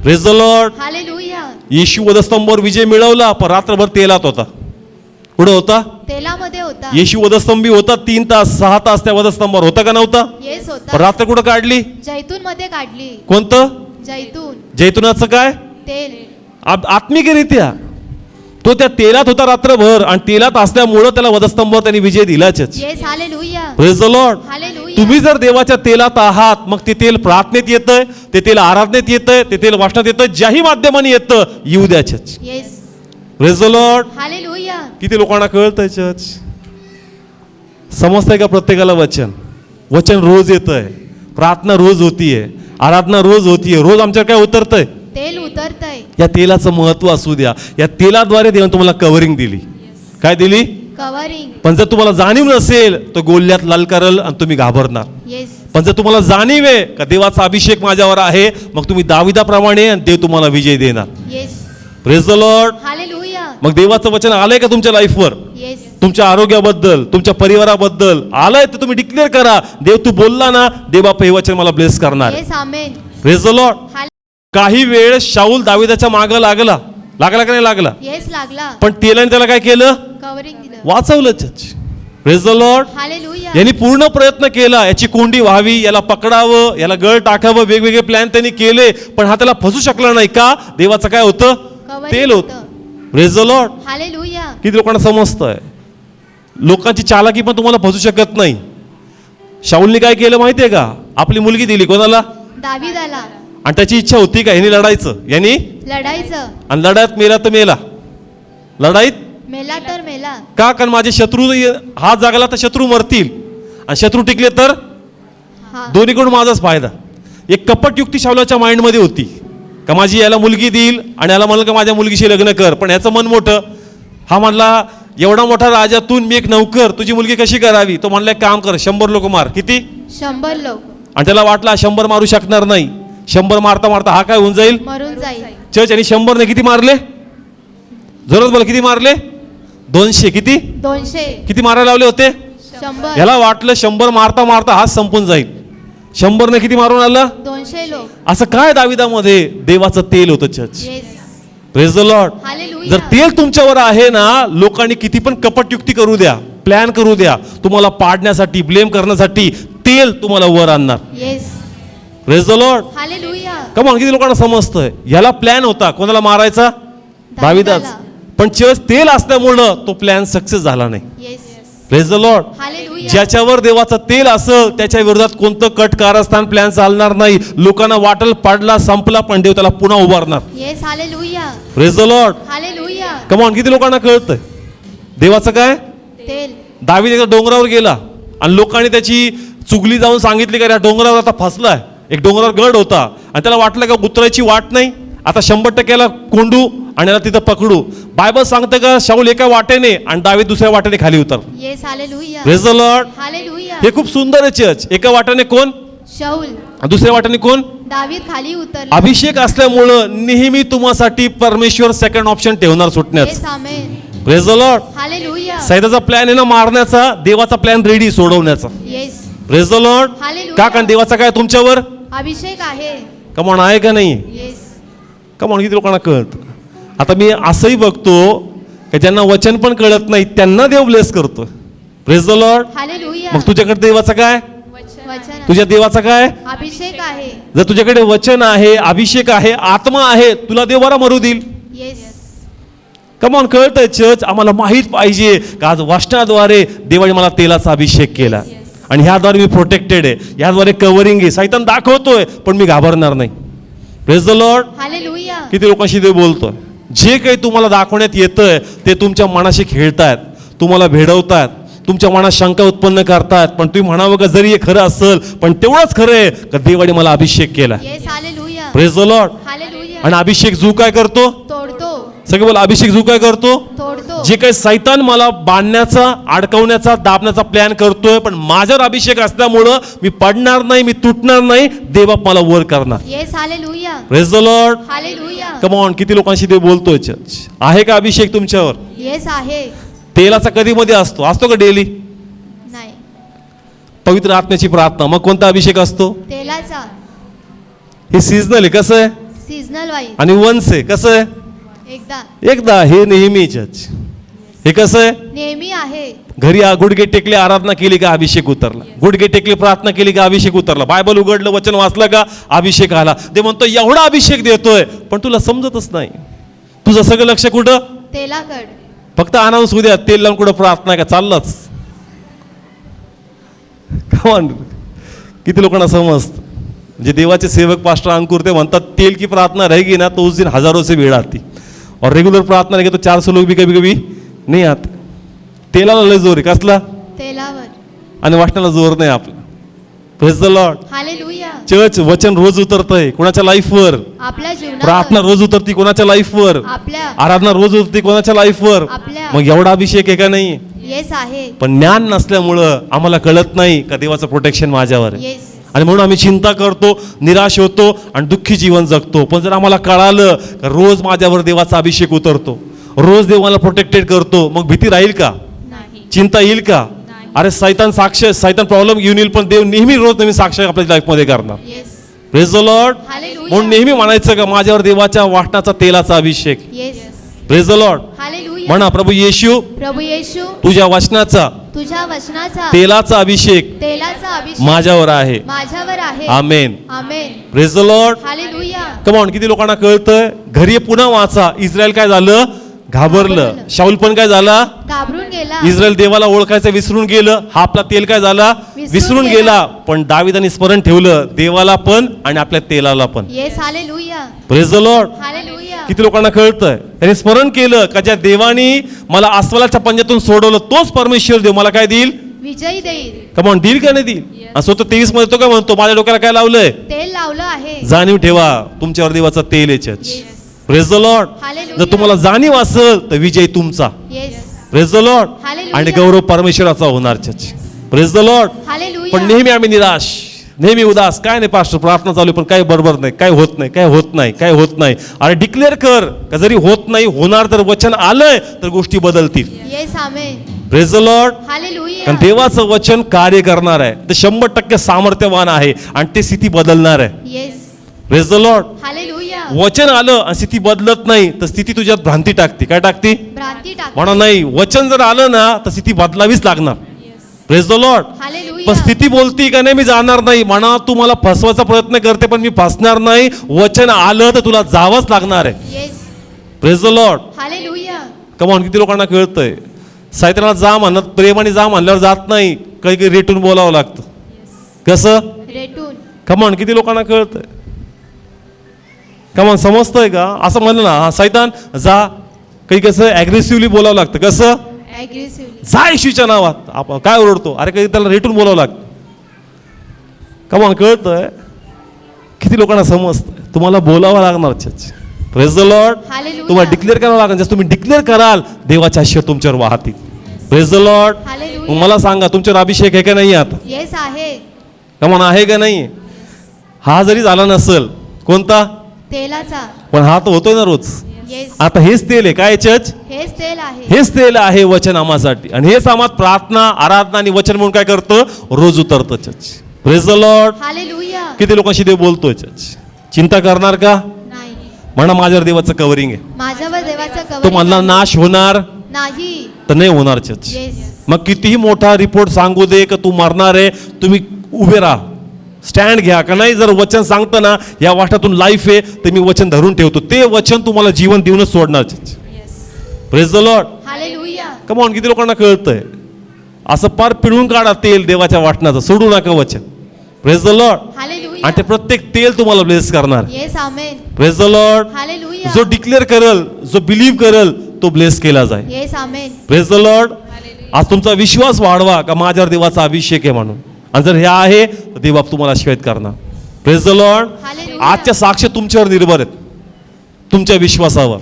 Praise the Lord. Hallelujah. येशू वधस्तंभावर विजय मिळवला, पण रात्रभर तेलात होता. कुठं होता? तेलामध्ये होता. येशू वधस्तंभी होता 3 तास 6 तास त्या वधस्तंभावर होता का नव्हता? येस पण होता. रात्र कुठं काढली? जैतून मध्ये काढली. कोणतं? जैतून. जैतुनाचं काय? तेल. आत्मिकरित्या तो त्या तेलात होता रात्रभर, आणि तेलात असल्यामुळं त्याला वधस्तंभावर त्यांनी विजय दिलाच. Yes. Hallelujah. Praise the Lord. Hallelujah. तुम्ही जर देवाच्या तेलात आहात, मग ते तेल प्रार्थनेत येतंय, ते तेल आराधनेत येतंय, ते तेल वाचनात येतं, ज्याही माध्यमाने येतं, येऊ द्याच. Yes. Praise the Lord. Hallelujah. किती लोकांना कळतंय चर्च? समजतंय का प्रत्येकाला वचन? वचन रोज येतंय, प्रार्थना रोज होतीये, आराधना रोज होतीये, रोज आमच्यावर काय उतरतंय? तेल उतरतय. या तेलाचं महत्व असू द्या. या तेलाद्वारे देवाने तुम्हाला कव्हरिंग दिली. काय दिली? कवरिंग. पण जर तुम्हाला जाणीव नसेल तर गोल्यात लाल करल आणि तुम्ही घाबरणार. येस. पण जर तुम्हाला जाणीव आहे का देवाचा अभिषेक माझ्यावर आहे, मग तुम्ही दाविदाप्रमाणे आणि देव तुम्हाला विजय देणार. Yes. Praise the Lord. Hallelujah. मग देवाचं वचन आलंय का तुमच्या लाईफवर? येस. तुमच्या आरोग्याबद्दल, तुमच्या परिवाराबद्दल आलंय तर तुम्ही डिक्लेअर करा, देव तू बोलला ना, देव बाप हे वचन मला ब्लेस करणार. Yes. Amen. Praise the Lord. हाल. काही वेळ शाऊल दाविदाच्या मागं लागला का नाही लागला? येस लागला. पण तेलाने त्याला काय केलं? कवरिंग दिलं. वाचवलं church. Praise the Lord. Hallelujah. यांनी पूर्ण प्रयत्न केला, याची कोंडी व्हावी, याला पकडावं, याला गळ टाकावं, वेगवेगळे प्लॅन त्यांनी केले, पण हा त्याला फसू शकला नाही. का? देवाचं काय होतं? कवरिंग तेल होतं. होतं. Praise the Lord. हालेलुया. किती लोकांना समजतंय? लोकांची चालाकी पण तुम्हाला फसू शकत नाही. शाऊलने काय केलं माहितीये का? आपली मुलगी दिली कोणाला? दाविदाला. आणि त्याची इच्छा होती का यांनी लढायचं, यांनी लढायचं. आणि लढाईत मेला तर मेला. लढाईत मेला तर मेला. का? कारण माझे शत्रू हा जागला तर शत्रू मरतील आणि शत्रू टिकले तर हा. दोन्हीकडून माझाच फायदा. एक कपट युक्ती शाऊलाच्या माइंडमध्ये होती का माझी याला मुलगी देईल आणि याला म्हणलं का माझ्या मुलगीशी लग्न कर. पण याचं मन मोठं. हा म्हणला एवढा मोठा राजातून मी एक नौकर, तुझी मुलगी कशी करावी? तो म्हणला एक काम कर, 100 लोक मार. किती? 100 लोक. आणि त्याला वाटला 100 मारू शकणार नाही. 100 मारता मारता हा काय होऊन जाईल? मरून जाईल. चर्च. आणि 100 ने किती मारले? जोरात बोला, किती मारले? 200. किती? 200. किती मारायला लावले होते? 100. याला वाटलं 100 मारता मारता हाच संपून जाईल. 100 ने किती मारून आलं? 200 लोक. असं काय दाविदामध्ये? देवाचं तेल होतं church. Yes. Praise the Lord. Hallelujah. जर तेल तुमच्यावर आहे ना, लोकांनी किती पण कपट युक्ती करू द्या, प्लॅन करू द्या, तुम्हाला पाडण्यासाठी, ब्लेम करण्यासाठी तेल तुम्हाला वर आणणार. Yes. Praise the Lord. Hallelujah. Come on. किती लोकांना समजतंय? याला प्लॅन होता कोणाला मारायचा? दाविदाच. पण चर्च तेल असल्यामुळं तो प्लॅन सक्सेस झाला नाही. Yes. Praise the Lord. Hallelujah. ज्याच्यावर देवाचं तेल असेल त्याच्या विरोधात कोणतं कट कारस्थान प्लॅन चालणार नाही. लोकांना वाटल पाडला, संपला, पण देव त्याला पुन्हा उभारणार. Yes. Hallelujah. Praise the Lord. Hallelujah. Come on. किती लोकांना कळतंय देवाचं काय? तेल. दावीद एकदा डोंगरावर गेला आणि लोकांनी त्याची चुगली जाऊन सांगितली का या डोंगरावर आता फसलाय. एक डोंगरावर गड होता आणि त्याला वाटलं का उतरायची वाट नाही, आता 100% कोंडू आणि याला तिथं पकडू. बायबल सांगतं का शाऊल एका वाटेने आणि दावीद दुसऱ्या वाटेने खाली उतर. Yes. Hallelujah. Praise the Lord. Hallelujah. हे खूप सुंदर आहे चर्च. एका वाटेने कोण? शाऊल. आणि दुसऱ्या वाटेने कोण? दावीद खाली उतरला. अभिषेक असल्यामुळं नेहमी तुम्हासाठी परमेश्वर सेकंड ऑप्शन ठेवणार सुटण्याचं. Yes. Amen. Praise the Lord. Hallelujah. सैताचा प्लॅन आहे ना मारण्याचा, देवाचा प्लॅन रेडी सोडवण्याचा. Yes. Praise the Lord. Hallelujah. का? कारण देवाचा काय तुमच्यावर अभिषेक आहे. कमॉन आहे का नाही? येस. कमॉन. किती लोकांना कळत? आता मी असंही बघतो की ज्यांना वचन पण कळत नाही त्यांना देव ब्लेस करतो. Praise the Lord. हालेलुया. मग तुझ्याकडे देवाचा काय? वचन. तुझ्या देवाचा काय? अभिषेक आहे. जर तुझ्याकडे वचन आहे, अभिषेक आहे, आत्मा आहे, तुला देव बरा मरू देईल. येस. कमॉन. कळतंय चर्च? आम्हाला माहीत पाहिजे का आज वचनाद्वारे देवाने मला तेलाचा अभिषेक केला आणि ह्याद्वारे मी प्रोटेक्टेड आहे, ह्याद्वारे कव्हरिंग आहे. सैतान दाखवतोय पण मी घाबरणार नाही. Praise the Lord. हालेलुया. किती लोकांशी देव बोलतोय? जे काही तुम्हाला दाखवण्यात येतंय ते तुमच्या मनाशी खेळतायत, तुम्हाला भेडवतायत, तुमच्या मनात शंका उत्पन्न करतायत. पण तुम्ही म्हणावं का जरी हे खरं असेल पण तेवढंच खरं आहे का देवाने मला अभिषेक केला. Yes. Hallelujah. Praise the Lord. Hallelujah. आणि अभिषेक जो काय करतो? तोडतो. सगळे बोला अभिषेक जो काय करतो? तोडतो. जे काही सैतान मला बांधण्याचा, अडकवण्याचा, दाबण्याचा प्लॅन करतोय पण माझ्यावर अभिषेक असल्यामुळं मी पडणार नाही, मी तुटणार नाही, देवबाप मला वर करणार. Yes. Hallelujah. Praise the Lord. Hallelujah. Come on. किती लोकांशी देव बोलतोय चर्च? आहे का अभिषेक तुमच्यावर? येस आहे. तेलाचा कधी मध्ये असतो का डेली? नाही. पवित्र आत्म्याची प्रार्थना. मग कोणता अभिषेक असतो? तेलाचा. हे सीझनल आहे. कसं आहे? Seasonal wise. आणि वन्स आहे. कसं आहे? एकदा. हे नेहमी चर्च. हे कसं आहे? नेहमी आहे. घरी गुडघे टेकले, आराधना केली का अभिषेक उतरला. गुडघे टेकले, प्रार्थना केली का अभिषेक उतरला. बायबल उघडलं, वचन वाचलं का अभिषेक आला. ते म्हणतो एवढा अभिषेक देतोय पण तुला समजतच नाही. तुझं सगळं लक्ष कुठं? तेलाकड. फक्त अनाउन्स होऊ द्या, तेल लावून कुठं प्रार्थना का चाललाच. किती लोकांना समजतं? म्हणजे देवाचे सेवक पास्टर अंकुर ते म्हणतात तेल की प्रार्थना रहेगी ना तो उस दिन हजारों से भीड़ आती और रेगुलर प्रार्थना नहीं तो 400 लोग भी कभी कभी नहीं आते. तेलाला लय जोर आहे, कसला? तेलावर. आणि वाटण्याला जोर नाही आपला. Praise the Lord. Hallelujah. Church वचन रोज उतरतंय कोणाच्या लाईफवर. आपल्या प्रार्थना जीवनावर. रोज उतरती कोणाच्या लाईफवर. आपल्या. आराधना रोज उतरती कोणाच्या लाईफवर. आपल्या. मग एवढा अभिषेक आहे का नाही? येस आहे. पण ज्ञान नसल्यामुळं आम्हाला कळत नाही का देवाचं प्रोटेक्शन माझ्यावर आहे. येस. आणि म्हणून आम्ही चिंता करतो, निराश होतो आणि दुःखी जीवन जगतो. पण जर आम्हाला कळालं का रोज माझ्यावर देवाचा अभिषेक उतरतो, रोज देव मला प्रोटेक्टेड करतो, मग भीती राहील का? नाही. चिंता येईल का? अरे सैतान प्रॉब्लेम घेऊन येईल, पण देव नेहमी रोज नवीन साक्ष आपल्या लाईफमध्ये करणार. Yes. Praise the Lord. Hallelujah. म्हणून नेहमी म्हणायचं का माझ्यावर देवाच्या वाटणाचा तेलाचा अभिषेक. Yes. Praise the Lord. Hallelujah. म्हणा प्रभू येशू प्रभू येशू तुझ्या वचनाचा तुझ्या वचनाचा तेलाचा अभिषेक तेलाचा अभिषेक माझ्यावर आहे. माझ्यावर आहे. Amen. Amen. Praise the Lord. Hallelujah. Come on, किती लोकांना कळतंय? घरी पुन्हा वाचा. इस्रायल काय झालं? घाबरलं. शाऊल पण काय झाला? घाबरून गेला. इस्रायल देवाला ओळखायचं विसरून गेलं. हा आपला तेल काय झाला? विसरून गेला. पण दाविदाने स्मरण ठेवलं देवाला पण आणि आपल्या तेलाला पण. Yes. Hallelujah. Praise the Lord. Hallelujah. किती लोकांना कळतंय? त्याने स्मरण केलं का ज्या देवानी मला अस्वलाच्या पंजातून सोडवलं तोच परमेश्वर देव मला काय देईल? विजयी देईल. कमॉन, देईल का नाही देईल? आणि स्वतः 23 मध्ये तो काय म्हणतो? माझ्या डोक्याला काय लावलंय? तेल लावलं आहे. जाणीव ठेवा तुमच्यावर देवाचा तेल आहे church. Praise the Lord. Hallelujah. जर तुम्हाला जाणीव असेल तर विजय तुमचा. Yes. Praise the Lord. Hallelujah. आणि गौरव परमेश्वराचा होणार church. Praise the Lord. Hallelujah. पण नेहमी आम्ही निराश, नेहमी उदास. काय नाही पास्टर, प्रार्थना चालू आहे पण काय बरोबर नाही, काय होत नाही, काय होत नाही, काय होत नाही. अरे डिक्लेअर कर का जरी होत नाही होणार तर वचन आलंय तर गोष्टी बदलतील. Yes. Amen. Praise the Lord. Hallelujah. कारण देवाचं वचन कार्य करणार आहे, ते 100% सामर्थ्यवान आहे आणि ते स्थिती बदलणार आहे. Yes. Praise the Lord. Hallelujah. वचन आलं आणि स्थिती बदलत नाही तर स्थिती तुझ्यात भ्रांती टाकते. काय टाकते? भ्रांती टाक. म्हणा नाही, वचन जर आलं ना तर स्थिती बदलावीच लागणार. Praise the Lord. हालेलुया. पण स्थिती बोलती का नाही मी जाणार नाही. म्हणा तू मला फसवायचा प्रयत्न करते पण मी फसणार नाही. वचन आलं तर तुला जावंच लागणार आहे. Yes. Praise the Lord. Hallelujah. Come on, किती लोकांना कळतंय? सैतानाला जा म्हणत प्रेमाने जा म्हणल्यावर जात नाही, काही काही रेटून बोलावं लागतं. कसं? रेटून. कमॉन, किती लोकांना कळतंय? कमॉन, समजतंय का? असं म्हणलं ना हा सैतान जा, काही कसं ॲग्रेसिव्हली बोलावं लागतं. कसं? ॲग्रेसिव्हली. जा येशूच्या नावात. आपण काय ओरडतो? अरे काही त्याला रेटून बोलावं लागतं. कमॉन, कळतंय? किती लोकांना समजतंय? तुम्हाला बोलावं लागणार church. Praise the Lord. Hallelujah. तुम्हाला डिक्लेअर करावं लागेल. जसं तुम्ही डिक्लेअर कराल देवाचे आशीर्वाद तुमच्यावर वाहतील. Praise the Lord. हालेलुया. मग मला सांगा तुमच्यावर अभिषेक आहे का नाही आता? येस आहे. कमॉन, आहे का नाही? हा जरी झाला नसेल, कोणता? तेलाचा. पण हा तर होतोय ना रोज. येस. आता हेच तेल आहे. काय चर्च? हेच तेल आहे. हेच तेल आहे वचन आम्हासाठी. आणि हेच आम्हात प्रार्थना, आराधना आणि वचन म्हणून काय करतं? रोज उतरतं church. Praise the Lord. Hallelujah. किती लोकांशी देव बोलतोय चर्च? चिंता करणार का? नाही. म्हणा माझ्यावर देवाचं कव्हरिंग आहे. माझ्यावर देवाचा तो कवर म्हणला नाश होणार नाही. तर नाही होणार चर्च. येस. मग कितीही मोठा रिपोर्ट सांगू दे का तू मरणार आहे, तुम्ही उभे राहा, स्टँड घ्या. का नाही, जर वचन सांगतं ना या वाटातून लाईफ आहे तर मी वचन धरून ठेवतो. ते वचन तुम्हाला जीवन देऊनच सोडणार church. Praise the Lord. Hallelujah. Come on, किती लोकांना कळतंय? असं पार पिळून काढा तेल देवाच्या वाटणाचं, सोडू नका वचन. Praise the Lord. हालेलुया. आणि ते प्रत्येक तेल तुम्हाला ब्लेस करणार. Yes. Amen. Praise the Lord. Hallelujah. जो डिक्लेअर करल, जो बिलीव्ह करल तो ब्लेस केला जाईल. Yes. Amen. Praise the Lord. आज तुमचा विश्वास वाढवा का माझ्यावर देवाचा अभिषेक आहे म्हणून. आणि जर हे आहे तर देव तुम्हाला आशीर्वाद करणार. Praise the Lord. हालेलुया. आजच्या साक्ष तुमच्यावर निर्भर आहेत, तुमच्या विश्वासावर.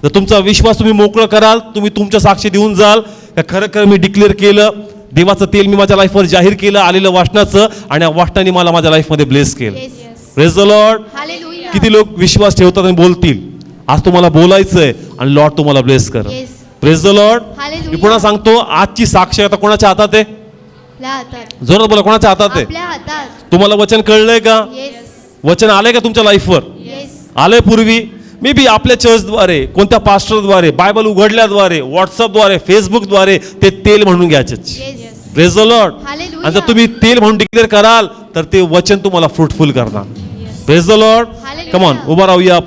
जर तुमचा विश्वास तुम्ही मोकळं कराल, तुम्ही तुमच्या साक्षी देऊन जाल का खरं खरं मी डिक्लेअर केलं, देवाचं तेल मी माझ्या लाईफवर जाहीर केलं, आलेलं वाटणाचं, आणि या वाटणाने मला माझ्या लाईफमध्ये ब्लेस केलं. Yes. Praise the Lord. Hallelujah. किती लोक विश्वास ठेवतात आणि बोलतील? आज तुम्हाला बोलायचंय आणि लॉर्ड तुम्हाला ब्लेस कर. Yes. Praise the Lord. Hallelujah. मी पुन्हा सांगतो, आजची साक्ष आता कोणाच्या हातात आहे? आपल्या हातात. जोरात बोला, कोणाच्या हातात आहे? आपल्या हातात. तुम्हाला वचन कळलंय का? येस. वचन आलंय का तुमच्या लाईफवर? येस. आलंय पूर्वी मे बी आपल्या चर्चद्वारे, कोणत्या पास्टरद्वारे, बायबल उघडल्याद्वारे, व्हॉट्सअपद्वारे, फेसबुकद्वारे ते तेल म्हणून घ्यायचे. Yes. Praise the Lord. Hallelujah. आणि जर तुम्ही तेल म्हणून डिक्लेअर कराल तर ते वचन तुम्हाला फ्रुटफुल करणार. Praise the Lord. Hallelujah. Come on, उभा राहूया आपण.